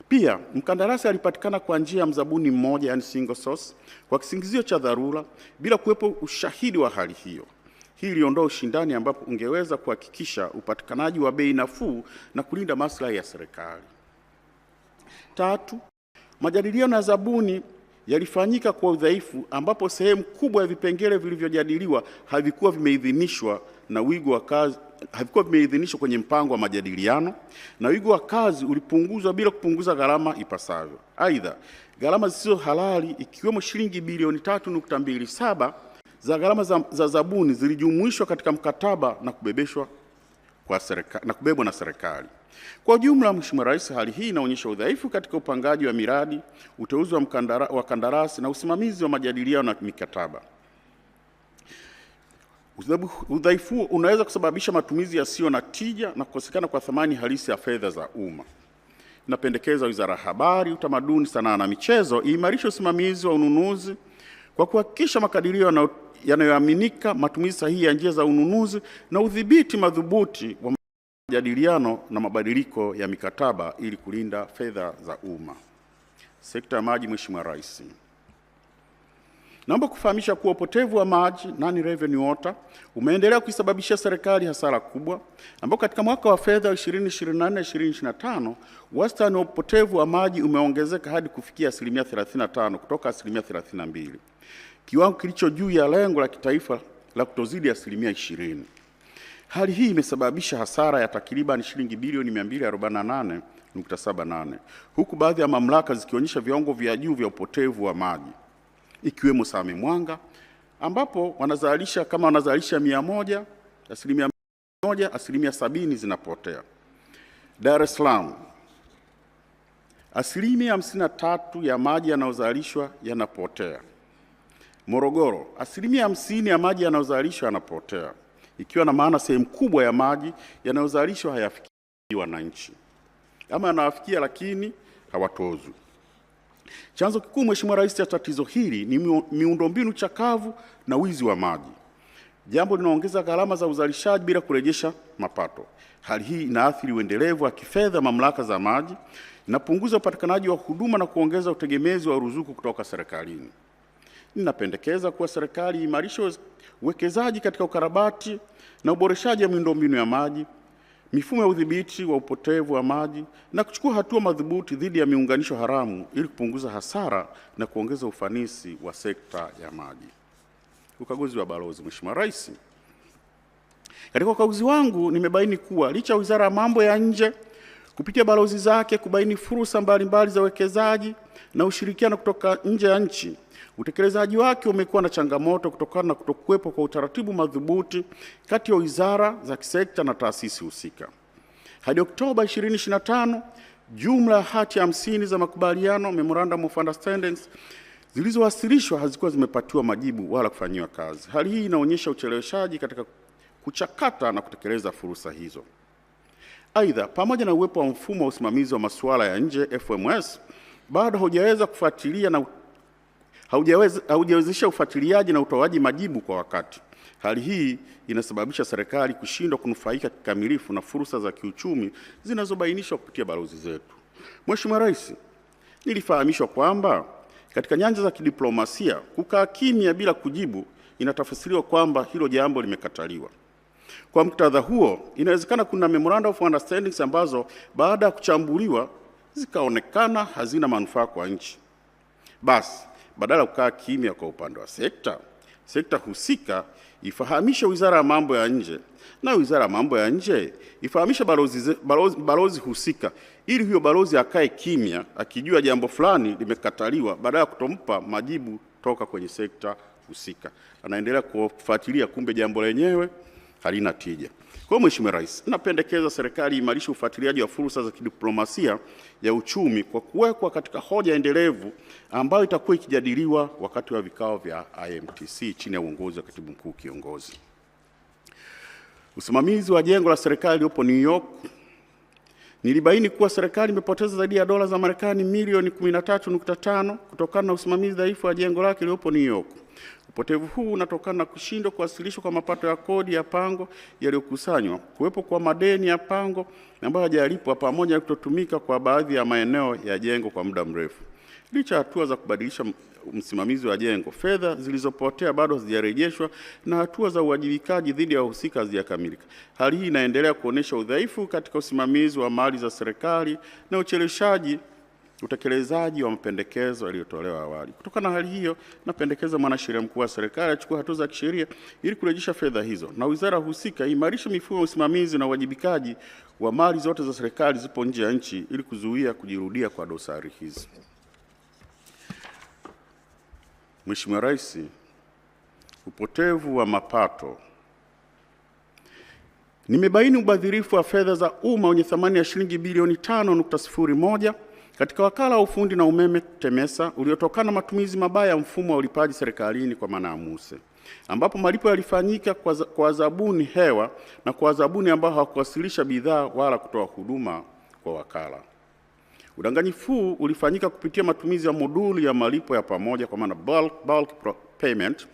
Pia mkandarasi alipatikana kwa njia ya mzabuni mmoja, yani single source, kwa kisingizio cha dharura bila kuwepo ushahidi wa hali hiyo. Hii iliondoa ushindani ambapo ungeweza kuhakikisha upatikanaji wa bei nafuu na kulinda maslahi ya serikali. Tatu, majadiliano ya zabuni yalifanyika kwa udhaifu ambapo sehemu kubwa ya vipengele vilivyojadiliwa havikuwa vimeidhinishwa na wigo wa kazi havikuwa vimeidhinishwa kwenye mpango wa majadiliano na wigo wa kazi ulipunguzwa bila kupunguza gharama ipasavyo. Aidha, gharama zisizo halali ikiwemo shilingi bilioni 3.27 za gharama za zabuni zilijumuishwa katika mkataba na kubebeshwa kwa serikali na kubebwa na serikali. Kwa jumla, Mheshimiwa Rais, hali hii inaonyesha udhaifu katika upangaji wa miradi, uteuzi wa kandarasi na usimamizi wa majadiliano na mikataba. Udhaifu unaweza kusababisha matumizi yasiyo na tija na kukosekana kwa thamani halisi ya fedha za umma. Napendekeza Wizara ya Habari, Utamaduni, Sanaa na Michezo iimarishe usimamizi wa ununuzi kwa kuhakikisha makadirio yanayoaminika, matumizi sahihi ya njia za ununuzi na udhibiti madhubuti wa majadiliano na mabadiliko ya mikataba ili kulinda fedha za umma. Sekta ya maji. Mheshimiwa Rais, naomba kufahamisha kuwa upotevu wa maji, non-revenue water, umeendelea kuisababishia serikali hasara kubwa, ambapo katika mwaka wa fedha 2024/2025 wastani wa upotevu wa maji umeongezeka hadi kufikia 35% kutoka 32%, kiwango kilicho juu ya lengo la kitaifa la kutozidi 20%. Hali hii imesababisha hasara ya takriban shilingi bilioni 248.78, huku baadhi ya mamlaka zikionyesha viwango vya juu vya upotevu wa maji, ikiwemo Same Mwanga ambapo wanazalisha 100, 70% zinapotea. Dar es Salaam, 53% ya maji yanayozalishwa yanapotea. Morogoro, 50% ya maji yanayozalishwa yanapotea. ikiwa na maana sehemu kubwa ya maji yanayozalishwa hayafikii wananchi, ama yanawafikia lakini hawatozwi. Chanzo kikuu, Mheshimiwa Rais, cha tatizo hili ni miundombinu chakavu na wizi wa maji, jambo linaongeza gharama za uzalishaji bila kurejesha mapato. Hali hii inaathiri uendelevu wa kifedha mamlaka za maji, inapunguza upatikanaji wa huduma na kuongeza utegemezi wa ruzuku kutoka serikalini. Ninapendekeza kuwa serikali imarishe uwekezaji katika ukarabati na uboreshaji wa miundombinu ya maji, mifumo ya udhibiti wa upotevu wa maji na kuchukua hatua madhubuti dhidi ya miunganisho haramu ili kupunguza hasara na kuongeza ufanisi wa sekta ya maji. Ukaguzi wa balozi. Mheshimiwa Rais, katika ukaguzi wangu nimebaini kuwa licha ya Wizara ya Mambo ya Nje kupitia balozi zake kubaini fursa mbalimbali za uwekezaji na ushirikiano kutoka nje ya nchi, utekelezaji wake umekuwa na changamoto kutokana na kutokuwepo kwa utaratibu madhubuti kati ya wizara za kisekta na taasisi husika. Hadi Oktoba 2025, jumla ya hati 50 za makubaliano, Memorandum of Understandings, zilizowasilishwa hazikuwa zimepatiwa majibu wala kufanyiwa kazi. Hali hii inaonyesha ucheleweshaji katika kuchakata na kutekeleza fursa hizo. Aidha, pamoja na uwepo wa mfumo wa usimamizi wa masuala ya nje FMS, bado haujawezesha ufuatiliaji na utoaji majibu kwa wakati. Hali hii inasababisha serikali kushindwa kunufaika kikamilifu na fursa za kiuchumi zinazobainishwa kupitia balozi zetu. Mheshimiwa Rais, nilifahamishwa kwamba katika nyanja za kidiplomasia kukaa kimya bila kujibu inatafsiriwa kwamba hilo jambo limekataliwa. Kwa muktadha huo, inawezekana kuna Memorandum of Understandings ambazo baada ya kuchambuliwa zikaonekana hazina manufaa kwa nchi. Basi, badala ya kukaa kimya kwa upande wa sekta husika ifahamishe Wizara ya Mambo ya Nje, na Wizara ya Mambo ya Nje ifahamishe balozi husika, ili huyo balozi akae kimya akijua jambo fulani limekataliwa badala ya kutompa majibu toka kwenye sekta husika. Anaendelea kufuatilia, kumbe jambo lenyewe halina tija. Kwa Mheshimiwa Rais, napendekeza serikali imarishe ufuatiliaji wa fursa za kidiplomasia ya uchumi kwa kuwekwa katika hoja endelevu ambayo itakuwa ikijadiliwa wakati wa vikao vya IMTC chini ya uongozi wa Katibu Mkuu Kiongozi. Usimamizi wa jengo la serikali lililopo New York. Nilibaini kuwa serikali imepoteza zaidi ya dola za Marekani milioni 13.5 kutokana na usimamizi dhaifu wa jengo lake lililopo New York. Upotevu huu unatokana na kushindwa kuwasilishwa kwa mapato ya kodi ya pango yaliyokusanywa, kuwepo kwa madeni ya pango ambayo hajalipwa, pamoja na kutotumika kwa baadhi ya maeneo ya jengo kwa muda mrefu. Licha hatua za kubadilisha msimamizi wa jengo, fedha zilizopotea bado hazijarejeshwa na hatua za uwajibikaji dhidi ya wahusika hazijakamilika. Hali hii inaendelea kuonesha udhaifu katika usimamizi wa mali za serikali na ucheleweshaji utekelezaji wa mapendekezo yaliyotolewa awali. Kutokana na hali hiyo, napendekeza Mwanasheria Mkuu wa serikali achukue hatua za kisheria ili kurejesha fedha hizo, na wizara husika imarishe mifumo ya usimamizi na uwajibikaji wa mali zote za serikali zipo nje ya nchi ili kuzuia kujirudia kwa dosari hizi. Mheshimiwa Rais, upotevu wa mapato. Nimebaini ubadhirifu wa fedha za umma wenye thamani ya shilingi bilioni 5.01 katika wakala wa ufundi na umeme TEMESA uliotokana na matumizi mabaya ya mfumo wa ulipaji serikalini kwa maana ya MUSE, ambapo malipo yalifanyika kwa zabuni hewa na kwa zabuni ambao hawakuwasilisha bidhaa wala kutoa huduma kwa wakala. Udanganyifu huu ulifanyika kupitia matumizi ya moduli ya malipo ya pamoja kwa maana bulk payment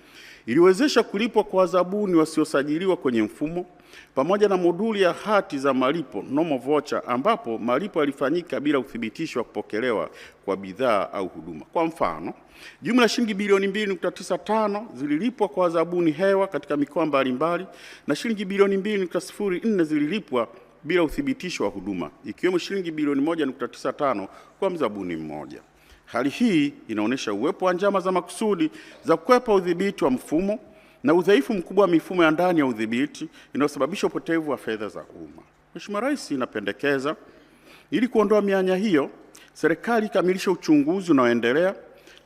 iliwezesha kulipwa kwa zabuni wasiosajiliwa kwenye mfumo, pamoja na moduli ya hati za malipo normal voucher ambapo malipo yalifanyika bila uthibitisho wa kupokelewa kwa bidhaa au huduma. Kwa mfano, jumla ya shilingi bilioni 2.95 zililipwa kwa zabuni hewa katika mikoa mbalimbali na shilingi bilioni 2.04 zililipwa bila uthibitisho wa huduma, ikiwemo shilingi bilioni 1.95 kwa mzabuni mmoja. Hali hii inaonyesha uwepo wa njama za makusudi za kukwepa udhibiti wa mfumo na udhaifu mkubwa wa mifumo ya ndani ya udhibiti inayosababisha upotevu wa fedha za umma. Mheshimiwa Rais, napendekeza ili kuondoa mianya hiyo, serikali ikamilishe uchunguzi unaoendelea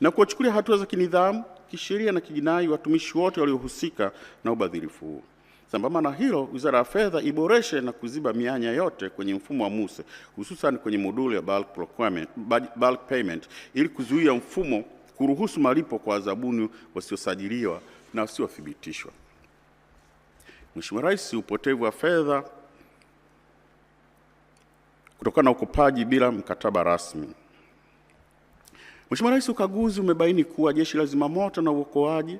na kuwachukulia hatua za kinidhamu, kisheria na kijinai watumishi wote waliohusika na ubadhirifu huu. Sambamba na hilo, Wizara ya Fedha iboreshe na kuziba mianya yote kwenye mfumo wa MUSE, hususan kwenye moduli ya bulk payment ili kuzuia mfumo kuruhusu malipo kwa zabuni wasiosajiliwa na wasiothibitishwa. Mheshimiwa Rais, upotevu wa fedha kutokana na ukopaji bila mkataba rasmi. Mheshimiwa Rais, ukaguzi umebaini kuwa Jeshi la Zimamoto na Uokoaji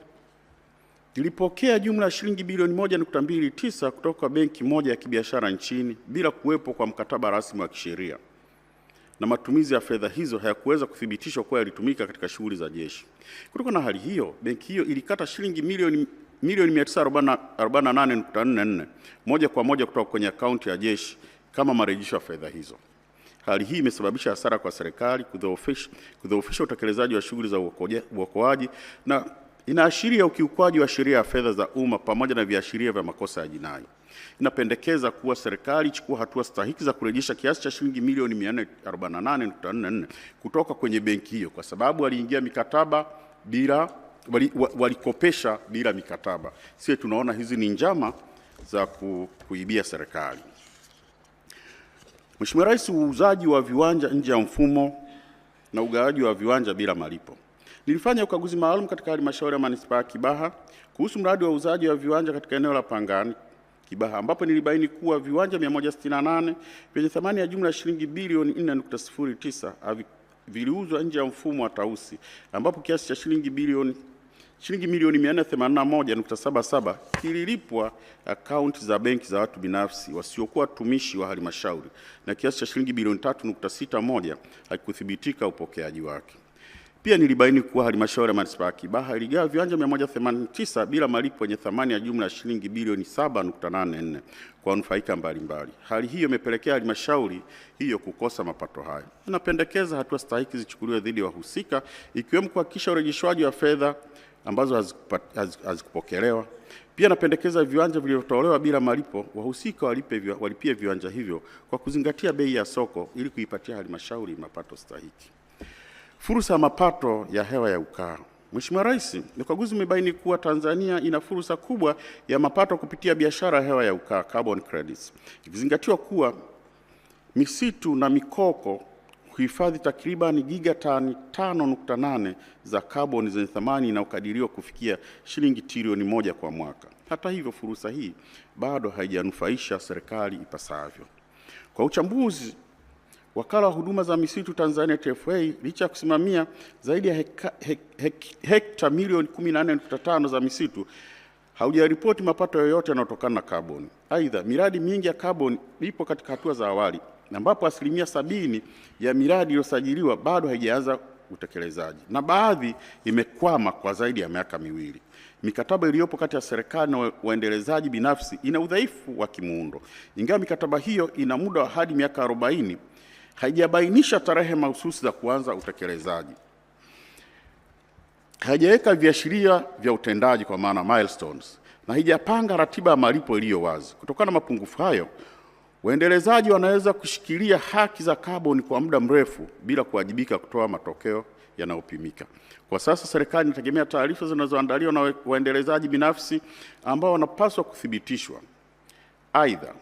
lilipokea jumla ya shilingi bilioni 1.29 kutoka benki moja ya kibiashara nchini bila kuwepo kwa mkataba rasmi wa kisheria, na matumizi ya fedha hizo hayakuweza kuthibitishwa kuwa yalitumika katika shughuli za jeshi. Kutokana na hali hiyo, benki hiyo ilikata shilingi milioni 948.44 moja kwa moja kutoka kwenye akaunti ya jeshi kama marejesho ya fedha hizo. Hali hii imesababisha hasara kwa serikali, kudhoofisha utekelezaji wa shughuli za uokoaji na inaashiria ukiukwaji wa sheria ya fedha za umma pamoja na viashiria vya makosa ya jinai. Inapendekeza kuwa serikali ichukue hatua stahiki za kurejesha kiasi cha shilingi milioni 448.44 kutoka kwenye benki hiyo, kwa sababu waliingia mikataba bila walikopesha bila mikataba. Sisi tunaona hizi ni njama za kuibia serikali. Mheshimiwa Rais, uuzaji wa viwanja nje ya mfumo na ugawaji wa viwanja bila malipo. Nilifanya ukaguzi maalum katika halmashauri ya manispaa ya Kibaha kuhusu mradi wa uuzaji wa viwanja katika eneo la Pangani Kibaha, ambapo nilibaini kuwa viwanja 168 vyenye thamani ya jumla ya shilingi bilioni 4.09 viliuzwa nje ya mfumo wa Tausi, ambapo kiasi cha shilingi milioni 481.77 kililipwa akaunti za benki za watu binafsi wasiokuwa watumishi wa halmashauri, na kiasi cha shilingi bilioni 3.61 hakikuthibitika upokeaji wake. Pia nilibaini kuwa halmashauri ya manispaa ya Kibaha iligawa viwanja 189 bila malipo yenye thamani ya jumla ya shilingi bilioni 7.84 kwa wanufaika mbalimbali. Hali hiyo imepelekea halmashauri hiyo kukosa mapato hayo. Napendekeza hatua stahiki zichukuliwe dhidi ya wahusika, ikiwemo kuhakikisha urejeshwaji wa fedha ambazo hazikupokelewa. Pia napendekeza viwanja vilivyotolewa bila malipo wahusika walipie viwanja hivyo kwa kuzingatia bei ya soko ili kuipatia halmashauri mapato stahiki. Fursa ya mapato ya hewa ya ukaa. Mheshimiwa Rais, ukaguzi umebaini kuwa Tanzania ina fursa kubwa ya mapato kupitia biashara ya hewa ya ukaa, carbon credits. Ikizingatiwa kuwa misitu na mikoko kuhifadhi takriban gigatani 5.8 za carbon zenye thamani inayokadiriwa kufikia shilingi trilioni 1 kwa mwaka. Hata hivyo, fursa hii bado haijanufaisha serikali ipasavyo. Kwa uchambuzi, Wakala wa Huduma za Misitu Tanzania TFA, licha ya kusimamia zaidi ya hekta milioni 14.5 za misitu, haujaripoti mapato yoyote yanayotokana na kaboni. Aidha, miradi mingi ya kaboni ipo katika hatua za awali, ambapo 70% ya miradi iliyosajiliwa bado haijaanza utekelezaji, na baadhi imekwama kwa zaidi ya miaka miwili. Mikataba iliyopo kati ya serikali na waendelezaji binafsi ina udhaifu wa kimuundo. Ingawa mikataba hiyo ina muda wa hadi miaka 40, haijabainisha tarehe mahususi za kuanza utekelezaji. Haijaweka viashiria vya utendaji kwa maana milestones, na haijapanga ratiba ya malipo iliyo wazi. Kutokana na mapungufu hayo, waendelezaji wanaweza kushikilia haki za kaboni kwa muda mrefu bila kuwajibika kutoa matokeo yanayopimika. Kwa sasa serikali inategemea taarifa zinazoandaliwa na waendelezaji binafsi ambao wanapaswa kuthibitishwa. Aidha,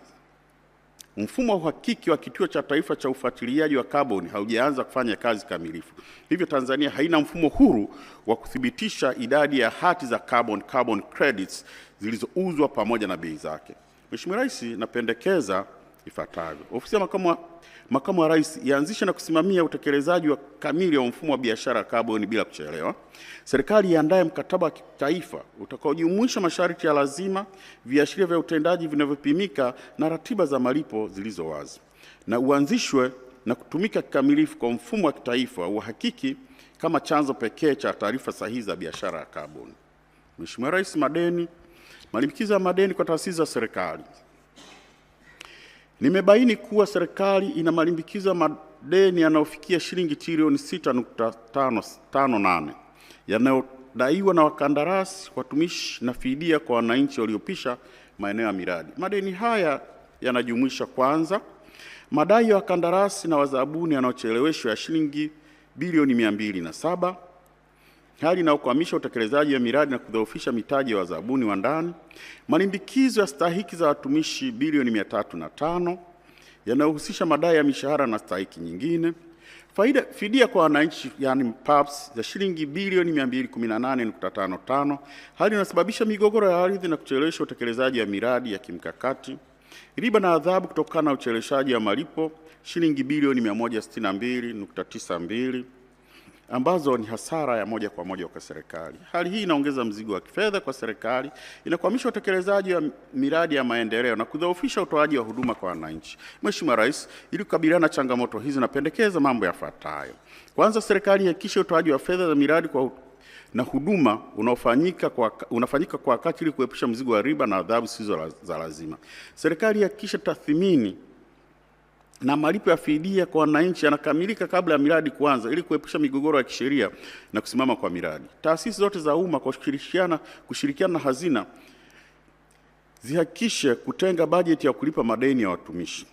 mfumo wa uhakiki wa Kituo cha Taifa cha Ufuatiliaji wa Kaboni haujaanza kufanya kazi kamilifu. Hivyo Tanzania haina mfumo huru wa kuthibitisha idadi ya hati za carbon credits zilizouzwa pamoja na bei zake. Mheshimiwa Rais, napendekeza ifuatavyo. Ofisi ya Makamu wa Rais ianzishe na kusimamia utekelezaji wa kamili wa mfumo wa biashara ya kaboni bila kuchelewa. Serikali iandae mkataba wa kitaifa utakaojumuisha masharti ya lazima, viashiria vya utendaji vinavyopimika na ratiba za malipo zilizo wazi, na uanzishwe na kutumika kikamilifu kwa mfumo wa kitaifa wa uhakiki kama chanzo pekee cha taarifa sahihi za biashara ya kaboni. Mheshimiwa Rais, malimbikizo ya madeni kwa taasisi za serikali. Nimebaini kuwa serikali ina malimbikizo ya madeni yanayofikia shilingi trilioni 6.58 yanayodaiwa na wakandarasi, watumishi na fidia kwa wananchi waliopisha maeneo ya miradi. Madeni haya yanajumuisha kwanza, madai ya wakandarasi na wazabuni yanayocheleweshwa ya shilingi bilioni 207, hali inayokwamisha utekelezaji wa miradi na kudhoofisha mitaji ya wazabuni wa ndani. Malimbikizo ya stahiki za watumishi bilioni 305 yanayohusisha madai ya mishahara na stahiki nyingine. Fidia kwa wananchi yani PAPS ya shilingi bilioni 218.55, hali inasababisha migogoro ya ardhi na kuchelewesha utekelezaji wa miradi ya kimkakati. Riba na adhabu kutokana na ucheleweshaji wa malipo shilingi bilioni 162.92, ambazo ni hasara ya moja kwa moja kwa serikali. Hali hii inaongeza mzigo wa kifedha kwa serikali, inakwamisha utekelezaji wa miradi ya maendeleo na kudhoofisha utoaji wa huduma kwa wananchi. Mheshimiwa Rais, ili kukabiliana na changamoto hizi, napendekeza mambo yafuatayo. Kwanza, serikali ihakikishe utoaji wa fedha za miradi na huduma unafanyika kwa wakati ili kuepusha mzigo wa riba na adhabu zisizo za lazima. Serikali ihakikishe tathmini na malipo ya fidia kwa wananchi yanakamilika kabla ya miradi kuanza ili kuepusha migogoro ya kisheria na kusimama kwa miradi. Taasisi zote za umma kwa kushirikiana na hazina zihakikishe kutenga bajeti ya kulipa madeni ya watumishi.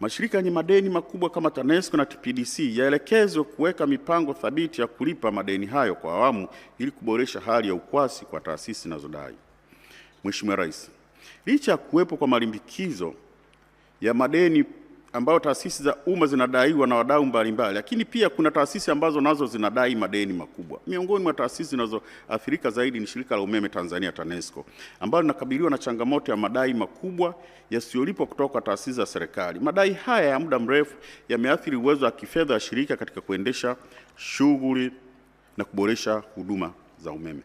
Mashirika yenye madeni makubwa kama TANESCO na TPDC yaelekezwe kuweka mipango thabiti ya kulipa madeni hayo kwa awamu ili kuboresha hali ya ukwasi kwa taasisi zinazodai. Mheshimiwa Rais, licha ya kuwepo kwa malimbikizo ya madeni ambayo taasisi za umma zinadaiwa na wadau mbalimbali, lakini pia kuna taasisi ambazo nazo zinadai madeni makubwa. Miongoni mwa taasisi zinazoathirika zaidi ni Shirika la Umeme Tanzania TANESCO, ambalo linakabiliwa na changamoto ya madai makubwa yasiyolipwa kutoka kwa taasisi za serikali. Madai haya ya muda mrefu yameathiri uwezo wa kifedha wa shirika katika kuendesha shughuli na kuboresha huduma za umeme.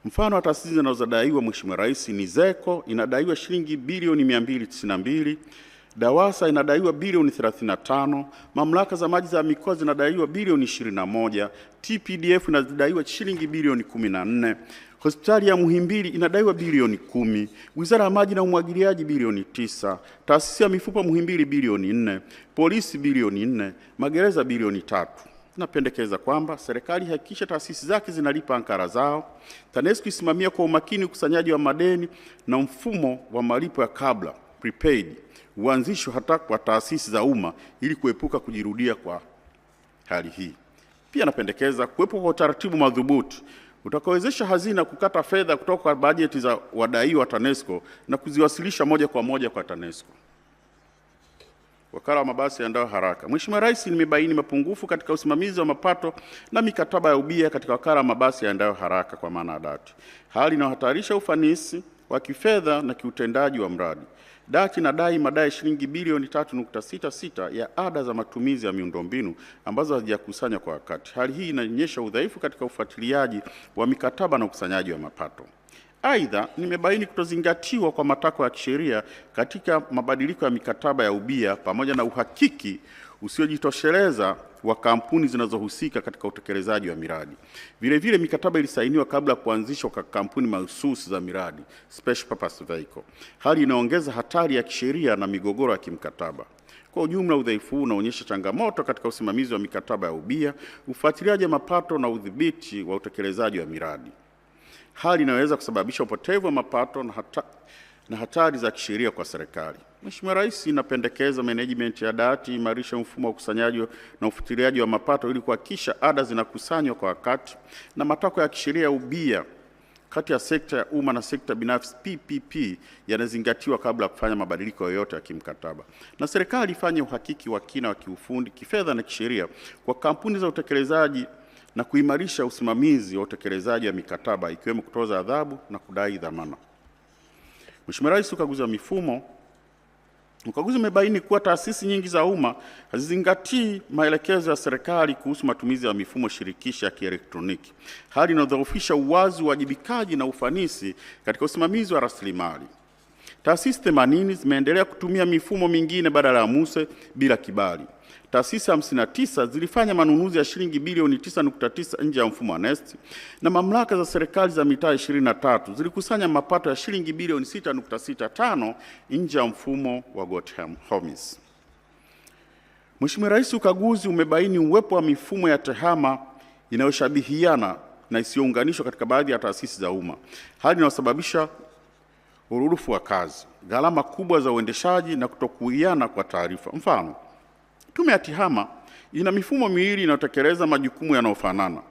Mfano wa taasisi zinazodaiwa, Mheshimiwa Rais, ni ZECO inadaiwa shilingi bilioni 292, DAWASA inadaiwa bilioni 35, mamlaka za maji za mikoa zinadaiwa bilioni 21, TPDF inadaiwa shilingi bilioni 14, hospitali ya Muhimbili inadaiwa bilioni 10, Wizara ya Maji na Umwagiliaji bilioni 9, taasisi ya mifupa Muhimbili bilioni 4, polisi bilioni 4, magereza bilioni 3. Napendekeza kwamba serikali hakikisha taasisi zake zinalipa ankara zao, TANESCO isimamia kwa umakini ukusanyaji wa madeni na mfumo wa malipo ya kabla prepaid uanzishwe hata kwa taasisi za umma ili kuepuka kujirudia kwa hali hii. Pia napendekeza kuwepo kwa utaratibu madhubuti utakaowezesha hazina kukata fedha kutoka kwa bajeti za wadaiwa wa TANESCO na kuziwasilisha moja kwa moja kwa TANESCO. Wakala wa mabasi yaendayo haraka. Mheshimiwa Rais, nimebaini mapungufu katika usimamizi wa mapato na mikataba ya ubia katika wakala wa mabasi yaendayo haraka kwa maana ya DART, hali inayohatarisha ufanisi wa kifedha na kiutendaji wa mradi. DART inadai madai shilingi bilioni 3.66 ya ada za matumizi ya miundombinu ambazo hazijakusanywa kwa wakati. Hali hii inaonyesha udhaifu katika ufuatiliaji wa mikataba na ukusanyaji wa mapato. Aidha, nimebaini kutozingatiwa kwa matakwa ya kisheria katika mabadiliko ya mikataba ya ubia pamoja na uhakiki usiojitosheleza wa kampuni zinazohusika katika utekelezaji wa miradi. Vile mikataba ilisainiwa kabla ya kuanzishwa kwa kampuni mahususi za miradi, special purpose vehicle. Hali inaongeza hatari ya kisheria na migogoro ya kimkataba. Kwa ujumla, udhaifu huu unaonyesha changamoto katika usimamizi wa mikataba ya ubia, ufuatiliaji wa mapato na udhibiti wa utekelezaji wa miradi. Hali inaweza kusababisha upotevu wa mapato na hatari za kisheria kwa serikali. Mheshimiwa Rais, napendekeza management ya DART imarisha mfumo wa ukusanyaji na ufuatiliaji wa mapato ili kuhakikisha ada zinakusanywa kwa wakati na matakwa ya kisheria ya ubia kati ya sekta ya umma na sekta binafsi PPP yanazingatiwa kabla ya kufanya mabadiliko yoyote ya kimkataba. Na serikali ifanye uhakiki wa kina wa kiufundi, kifedha na kisheria kwa kampuni za utekelezaji na kuimarisha usimamizi wa utekelezaji wa mikataba ikiwemo kutoza adhabu na kudai dhamana. Mheshimiwa Rais, ukaguzi umebaini kuwa taasisi nyingi za umma hazizingatii maelekezo ya serikali kuhusu matumizi ya mifumo shirikishi ya kielektroniki, hali inayodhoofisha uwazi, uwajibikaji na ufanisi katika usimamizi wa rasilimali. Taasisi 80 zimeendelea kutumia mifumo mingine badala ya MUSE bila kibali. Taasisi 59 zilifanya manunuzi ya shilingi bilioni 9.9 nje ya mfumo wa NeST, na mamlaka za serikali za mitaa 23 zilikusanya mapato ya shilingi bilioni 6.65 nje ya mfumo wa Gotham Homes. Mheshimiwa Rais, ukaguzi umebaini uwepo wa mifumo ya tehama inayoshabihiana na isiyounganishwa katika baadhi ya taasisi za umma, hali inayosababisha urudufu wa kazi, gharama kubwa za uendeshaji na kutokuiana kwa taarifa. Mfano, Tume ya TEHAMA ina mifumo miwili inayotekeleza majukumu yanayofanana.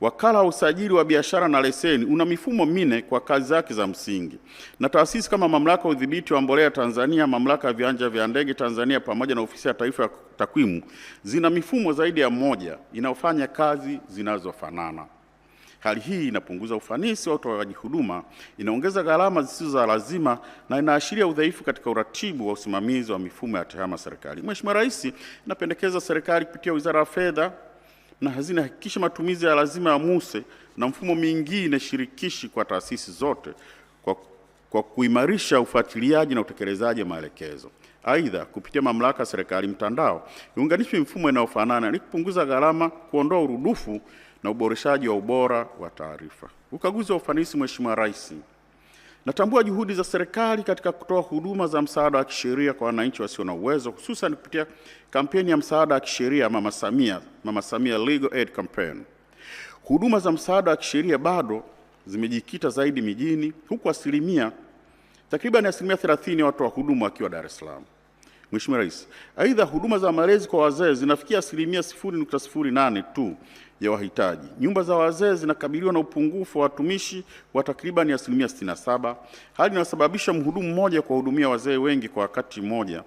Wakala wa usajili wa biashara na leseni una mifumo minne kwa kazi zake za msingi, na taasisi kama Mamlaka ya Udhibiti wa Mbolea Tanzania, Mamlaka ya Viwanja vya Ndege Tanzania pamoja na Ofisi ya Taifa ya Takwimu zina mifumo zaidi ya moja inayofanya kazi zinazofanana. Hali hii inapunguza ufanisi wa utoaji huduma, inaongeza gharama zisizo za lazima na inaashiria udhaifu katika uratibu wa usimamizi wa mifumo ya tehama serikali. Mheshimiwa Rais, napendekeza serikali kupitia Wizara ya Fedha na Hazina hakikisha matumizi ya lazima ya MUSE na mfumo mingine shirikishi kwa taasisi zote kwa kuimarisha ufuatiliaji na utekelezaji wa maelekezo. Aidha, kupitia mamlaka ya serikali mtandao iunganishwe mifumo inayofanana ili kupunguza gharama, kuondoa urudufu na uboreshaji wa ubora wa taarifa. Ukaguzi wa ufanisi. Mheshimiwa Rais, natambua juhudi za serikali katika kutoa huduma za msaada wa kisheria kwa wananchi wasio na uwezo, hususan kupitia kampeni ya msaada wa kisheria Mama Samia Legal Aid Campaign. Huduma za msaada wa kisheria bado zimejikita zaidi mijini, huku takriban asilimia 30 ya watoa huduma wakiwa Dar es Salaam. Mheshimiwa Rais, aidha huduma za malezi kwa wazee zinafikia asilimia 0.08 tu ya wahitaji. Nyumba za wazee zinakabiliwa na upungufu wa watumishi wa takriban asilimia 67, hali inayosababisha mhudumu mmoja kuwahudumia wazee wengi kwa wakati mmoja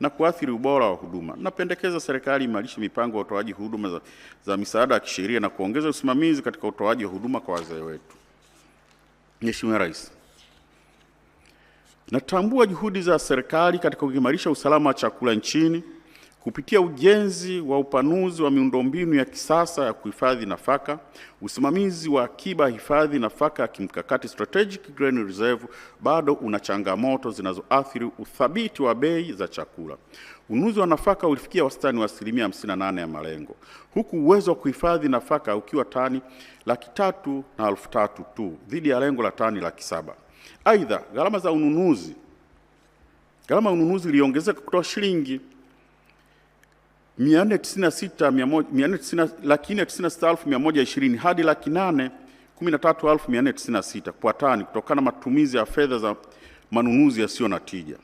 na kuathiri ubora wa huduma. Napendekeza serikali imarishe mipango ya utoaji huduma za misaada ya kisheria na kuongeza usimamizi katika utoaji wa huduma kwa wazee wetu. Mheshimiwa Rais, natambua juhudi za serikali katika kuimarisha usalama wa chakula nchini kupitia ujenzi wa upanuzi wa miundombinu ya kisasa ya kuhifadhi nafaka, usimamizi wa akiba hifadhi nafaka ya kimkakati strategic grain reserve bado una changamoto zinazoathiri uthabiti wa bei za chakula. Ununuzi wa nafaka ulifikia wastani wa asilimia 58 ya malengo, huku uwezo wa kuhifadhi nafaka ukiwa tani 303,000 tu dhidi ya lengo la tani 700,000. Aidha, gharama ya ununuzi iliongezeka kutoka shilingi 496,120 hadi 813,496 kwa tani kutokana na matumizi ya fedha za manunuzi yasiyo na tija.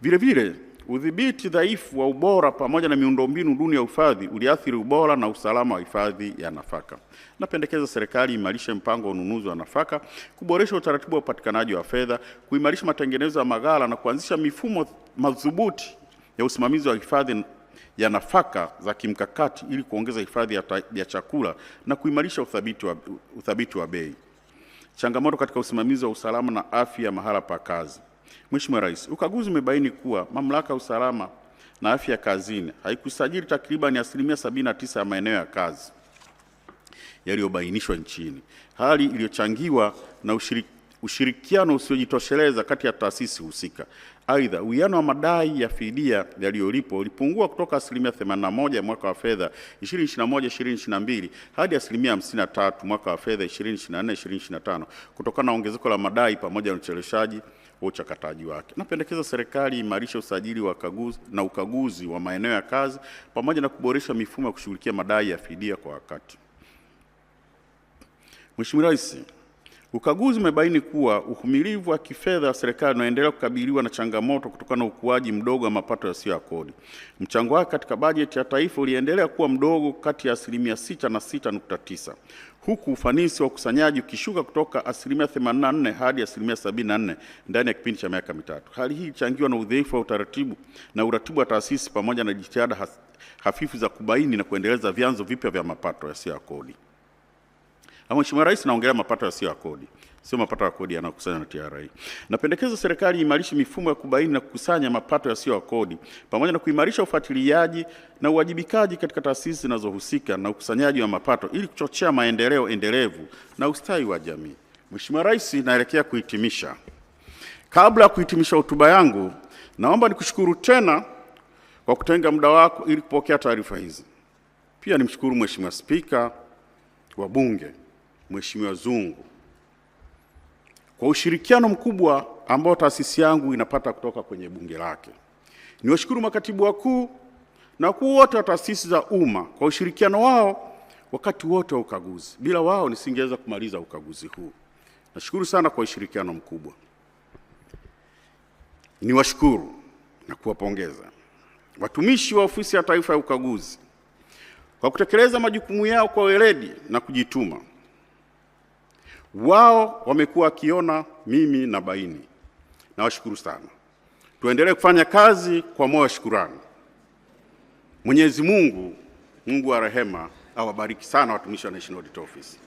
Vile udhibiti dhaifu wa ubora pamoja na miundombinu duni ya uhifadhi uliathiri ubora na usalama wa hifadhi ya nafaka. Napendekeza serikali imarishe mpango wa ununuzi wa nafaka, kuboresha utaratibu wa upatikanaji wa fedha, kuimarisha matengenezo ya maghala na kuanzisha mifumo madhubuti ya usimamizi wa hifadhi ya nafaka za kimkakati ili kuongeza hifadhi ya chakula na kuimarisha uthabiti wa bei. Changamoto katika usimamizi wa usalama na afya mahala pa kazi. Mheshimiwa Rais, ukaguzi umebaini kuwa Mamlaka ya Usalama na Afya Kazini haikusajili takriban asilimia 79 ya maeneo ya kazi yaliyobainishwa nchini, hali iliyochangiwa na ushirikiano usiojitosheleza kati ya taasisi husika. Aidha, uwiano wa madai ya fidia yaliyolipwa ulipungua kutoka asilimia 81 mwaka wa fedha 2021/2022 hadi asilimia 53 mwaka wa fedha 2024/2025 kutokana na ongezeko la madai pamoja na ucheleweshaji wa uchakataji wake. Napendekeza serikali imarishe usajili wa ukaguzi wa maeneo ya kazi pamoja na kuboresha mifumo ya kushughulikia madai ya fidia kwa wakati. Mheshimiwa Rais, ukaguzi umebaini kuwa uhimilivu wa kifedha wa serikali unaendelea kukabiliwa na changamoto kutokana na ukuaji mdogo wa mapato yasiyo ya kodi. Mchango wake katika bajeti ya taifa uliendelea kuwa mdogo kati ya asilimia 6 na 6.9, huku ufanisi wa ukusanyaji ukishuka kutoka asilimia 84 hadi asilimia 74 ndani ya kipindi cha miaka mitatu. Hali hii ilichangiwa na udhaifu wa uratibu wa taasisi pamoja na jitihada hafifu za kubaini na kuendeleza vyanzo vipya vya mapato yasiyo ya kodi. Mheshimiwa Rais, naongelea mapato yasiyo ya kodi, sio mapato ya kodi yanayokusanywa na TRA. Napendekeza serikali imarishe mifumo ya kubaini na kukusanya mapato yasiyo ya kodi pamoja na kuimarisha ufuatiliaji na uwajibikaji katika taasisi zinazohusika na ukusanyaji wa mapato ili kuchochea maendeleo endelevu na ustawi wa jamii. Mheshimiwa Rais, naelekea kuhitimisha. Kabla ya kuhitimisha hotuba yangu, naomba nikushukuru tena kwa kutenga muda wako ili kupokea taarifa hizi. Pia nimshukuru Mheshimiwa Spika wa Bunge, Mheshimiwa Zungu, kwa ushirikiano mkubwa ambao taasisi yangu inapata kutoka kwenye bunge lake. Niwashukuru makatibu wakuu na wakuu wote wa taasisi za umma kwa ushirikiano wao wakati wote wa ukaguzi. Bila wao nisingeweza kumaliza ukaguzi huu. Nashukuru sana kwa ushirikiano mkubwa. Niwashukuru na kuwapongeza watumishi wa Ofisi ya Taifa ya Ukaguzi, Kwa kutekeleza majukumu yao kwa weledi na kujituma, wao wamekuwa wakiona mimi na baini. Nawashukuru sana. Tuendelee kufanya kazi kwa moyo wa shukrani. Mwenyezi Mungu, Mungu wa rehema, awabariki sana watumishi wa National Audit Office.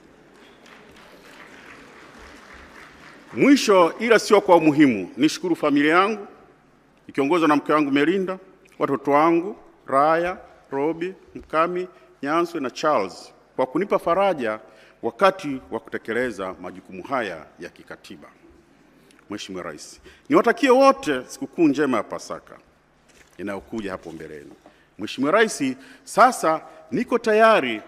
Mwisho, ila sio kwa umuhimu, nishukuru familia yangu ikiongozwa na mke wangu Melinda, watoto wangu Raya, Robi, Mkami, Nyanswe na Charles kwa kunipa faraja wakati wa kutekeleza majukumu haya ya kikatiba. Mheshimiwa Rais, niwatakie wote sikukuu njema ya Pasaka inayokuja hapo mbeleni. Mheshimiwa Rais, sasa niko tayari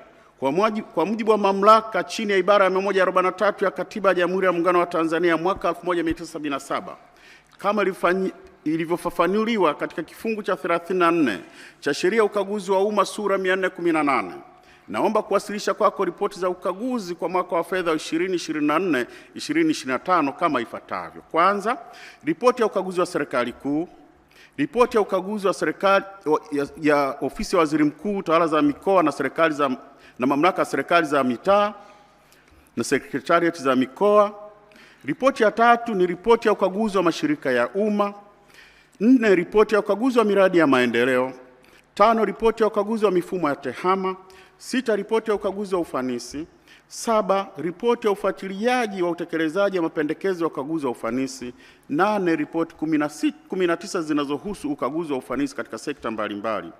kwa mujibu wa mamlaka chini ya ibara ya 143 ya Katiba ya Jamhuri ya Muungano wa Tanzania mwaka 1977 kama ilivyofafanuliwa katika kifungu cha 34 cha Sheria ya Ukaguzi wa Umma sura 418. Naomba kuwasilisha kwako ripoti za ukaguzi kwa mwaka wa fedha 2024-2025 kama ifuatavyo. Kwanza, ripoti ya ukaguzi wa serikali kuu, ripoti ya ukaguzi wa serikali ya ofisi ya Waziri Mkuu, tawala za mikoa na serikali na mamlaka ya serikali za mitaa na sekretariati za mikoa. Ripoti ya tatu ni ripoti ya ukaguzi wa mashirika ya umma. 4, ripoti ya ukaguzi wa miradi ya maendeleo. 5, ripoti ya ukaguzi wa mifumo ya tehama. 6, ripoti ya ukaguzi wa ufanisi. 7, ripoti ya ufuatiliaji wa utekelezaji wa mapendekezo ya ukaguzi wa ufanisi. 8, ripoti 19 zinazohusu ukaguzi wa ufanisi katika sekta mbalimbali.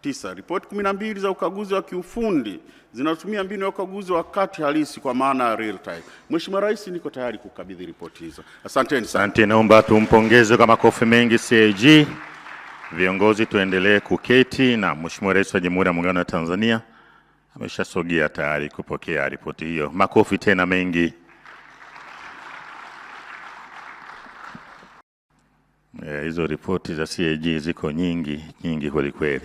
9, ripoti 12 za ukaguzi wa kiufundi zinazotumia mbinu ya ukaguzi wa wakati halisi kwa maana ya real time. Mheshimiwa Rais, niko tayari kukabidhi ripoti hizo. Asanteni sana. Asante, naomba tumpongeze kwa makofi mengi CAG. Viongozi tuendelee kuketi, na Mheshimiwa Rais wa Jamhuri ya Muungano wa Tanzania ameshasogea tayari kupokea ripoti hiyo. Makofi tena mengi. Hizo ripoti za CAG ziko nyingi kweli kweli.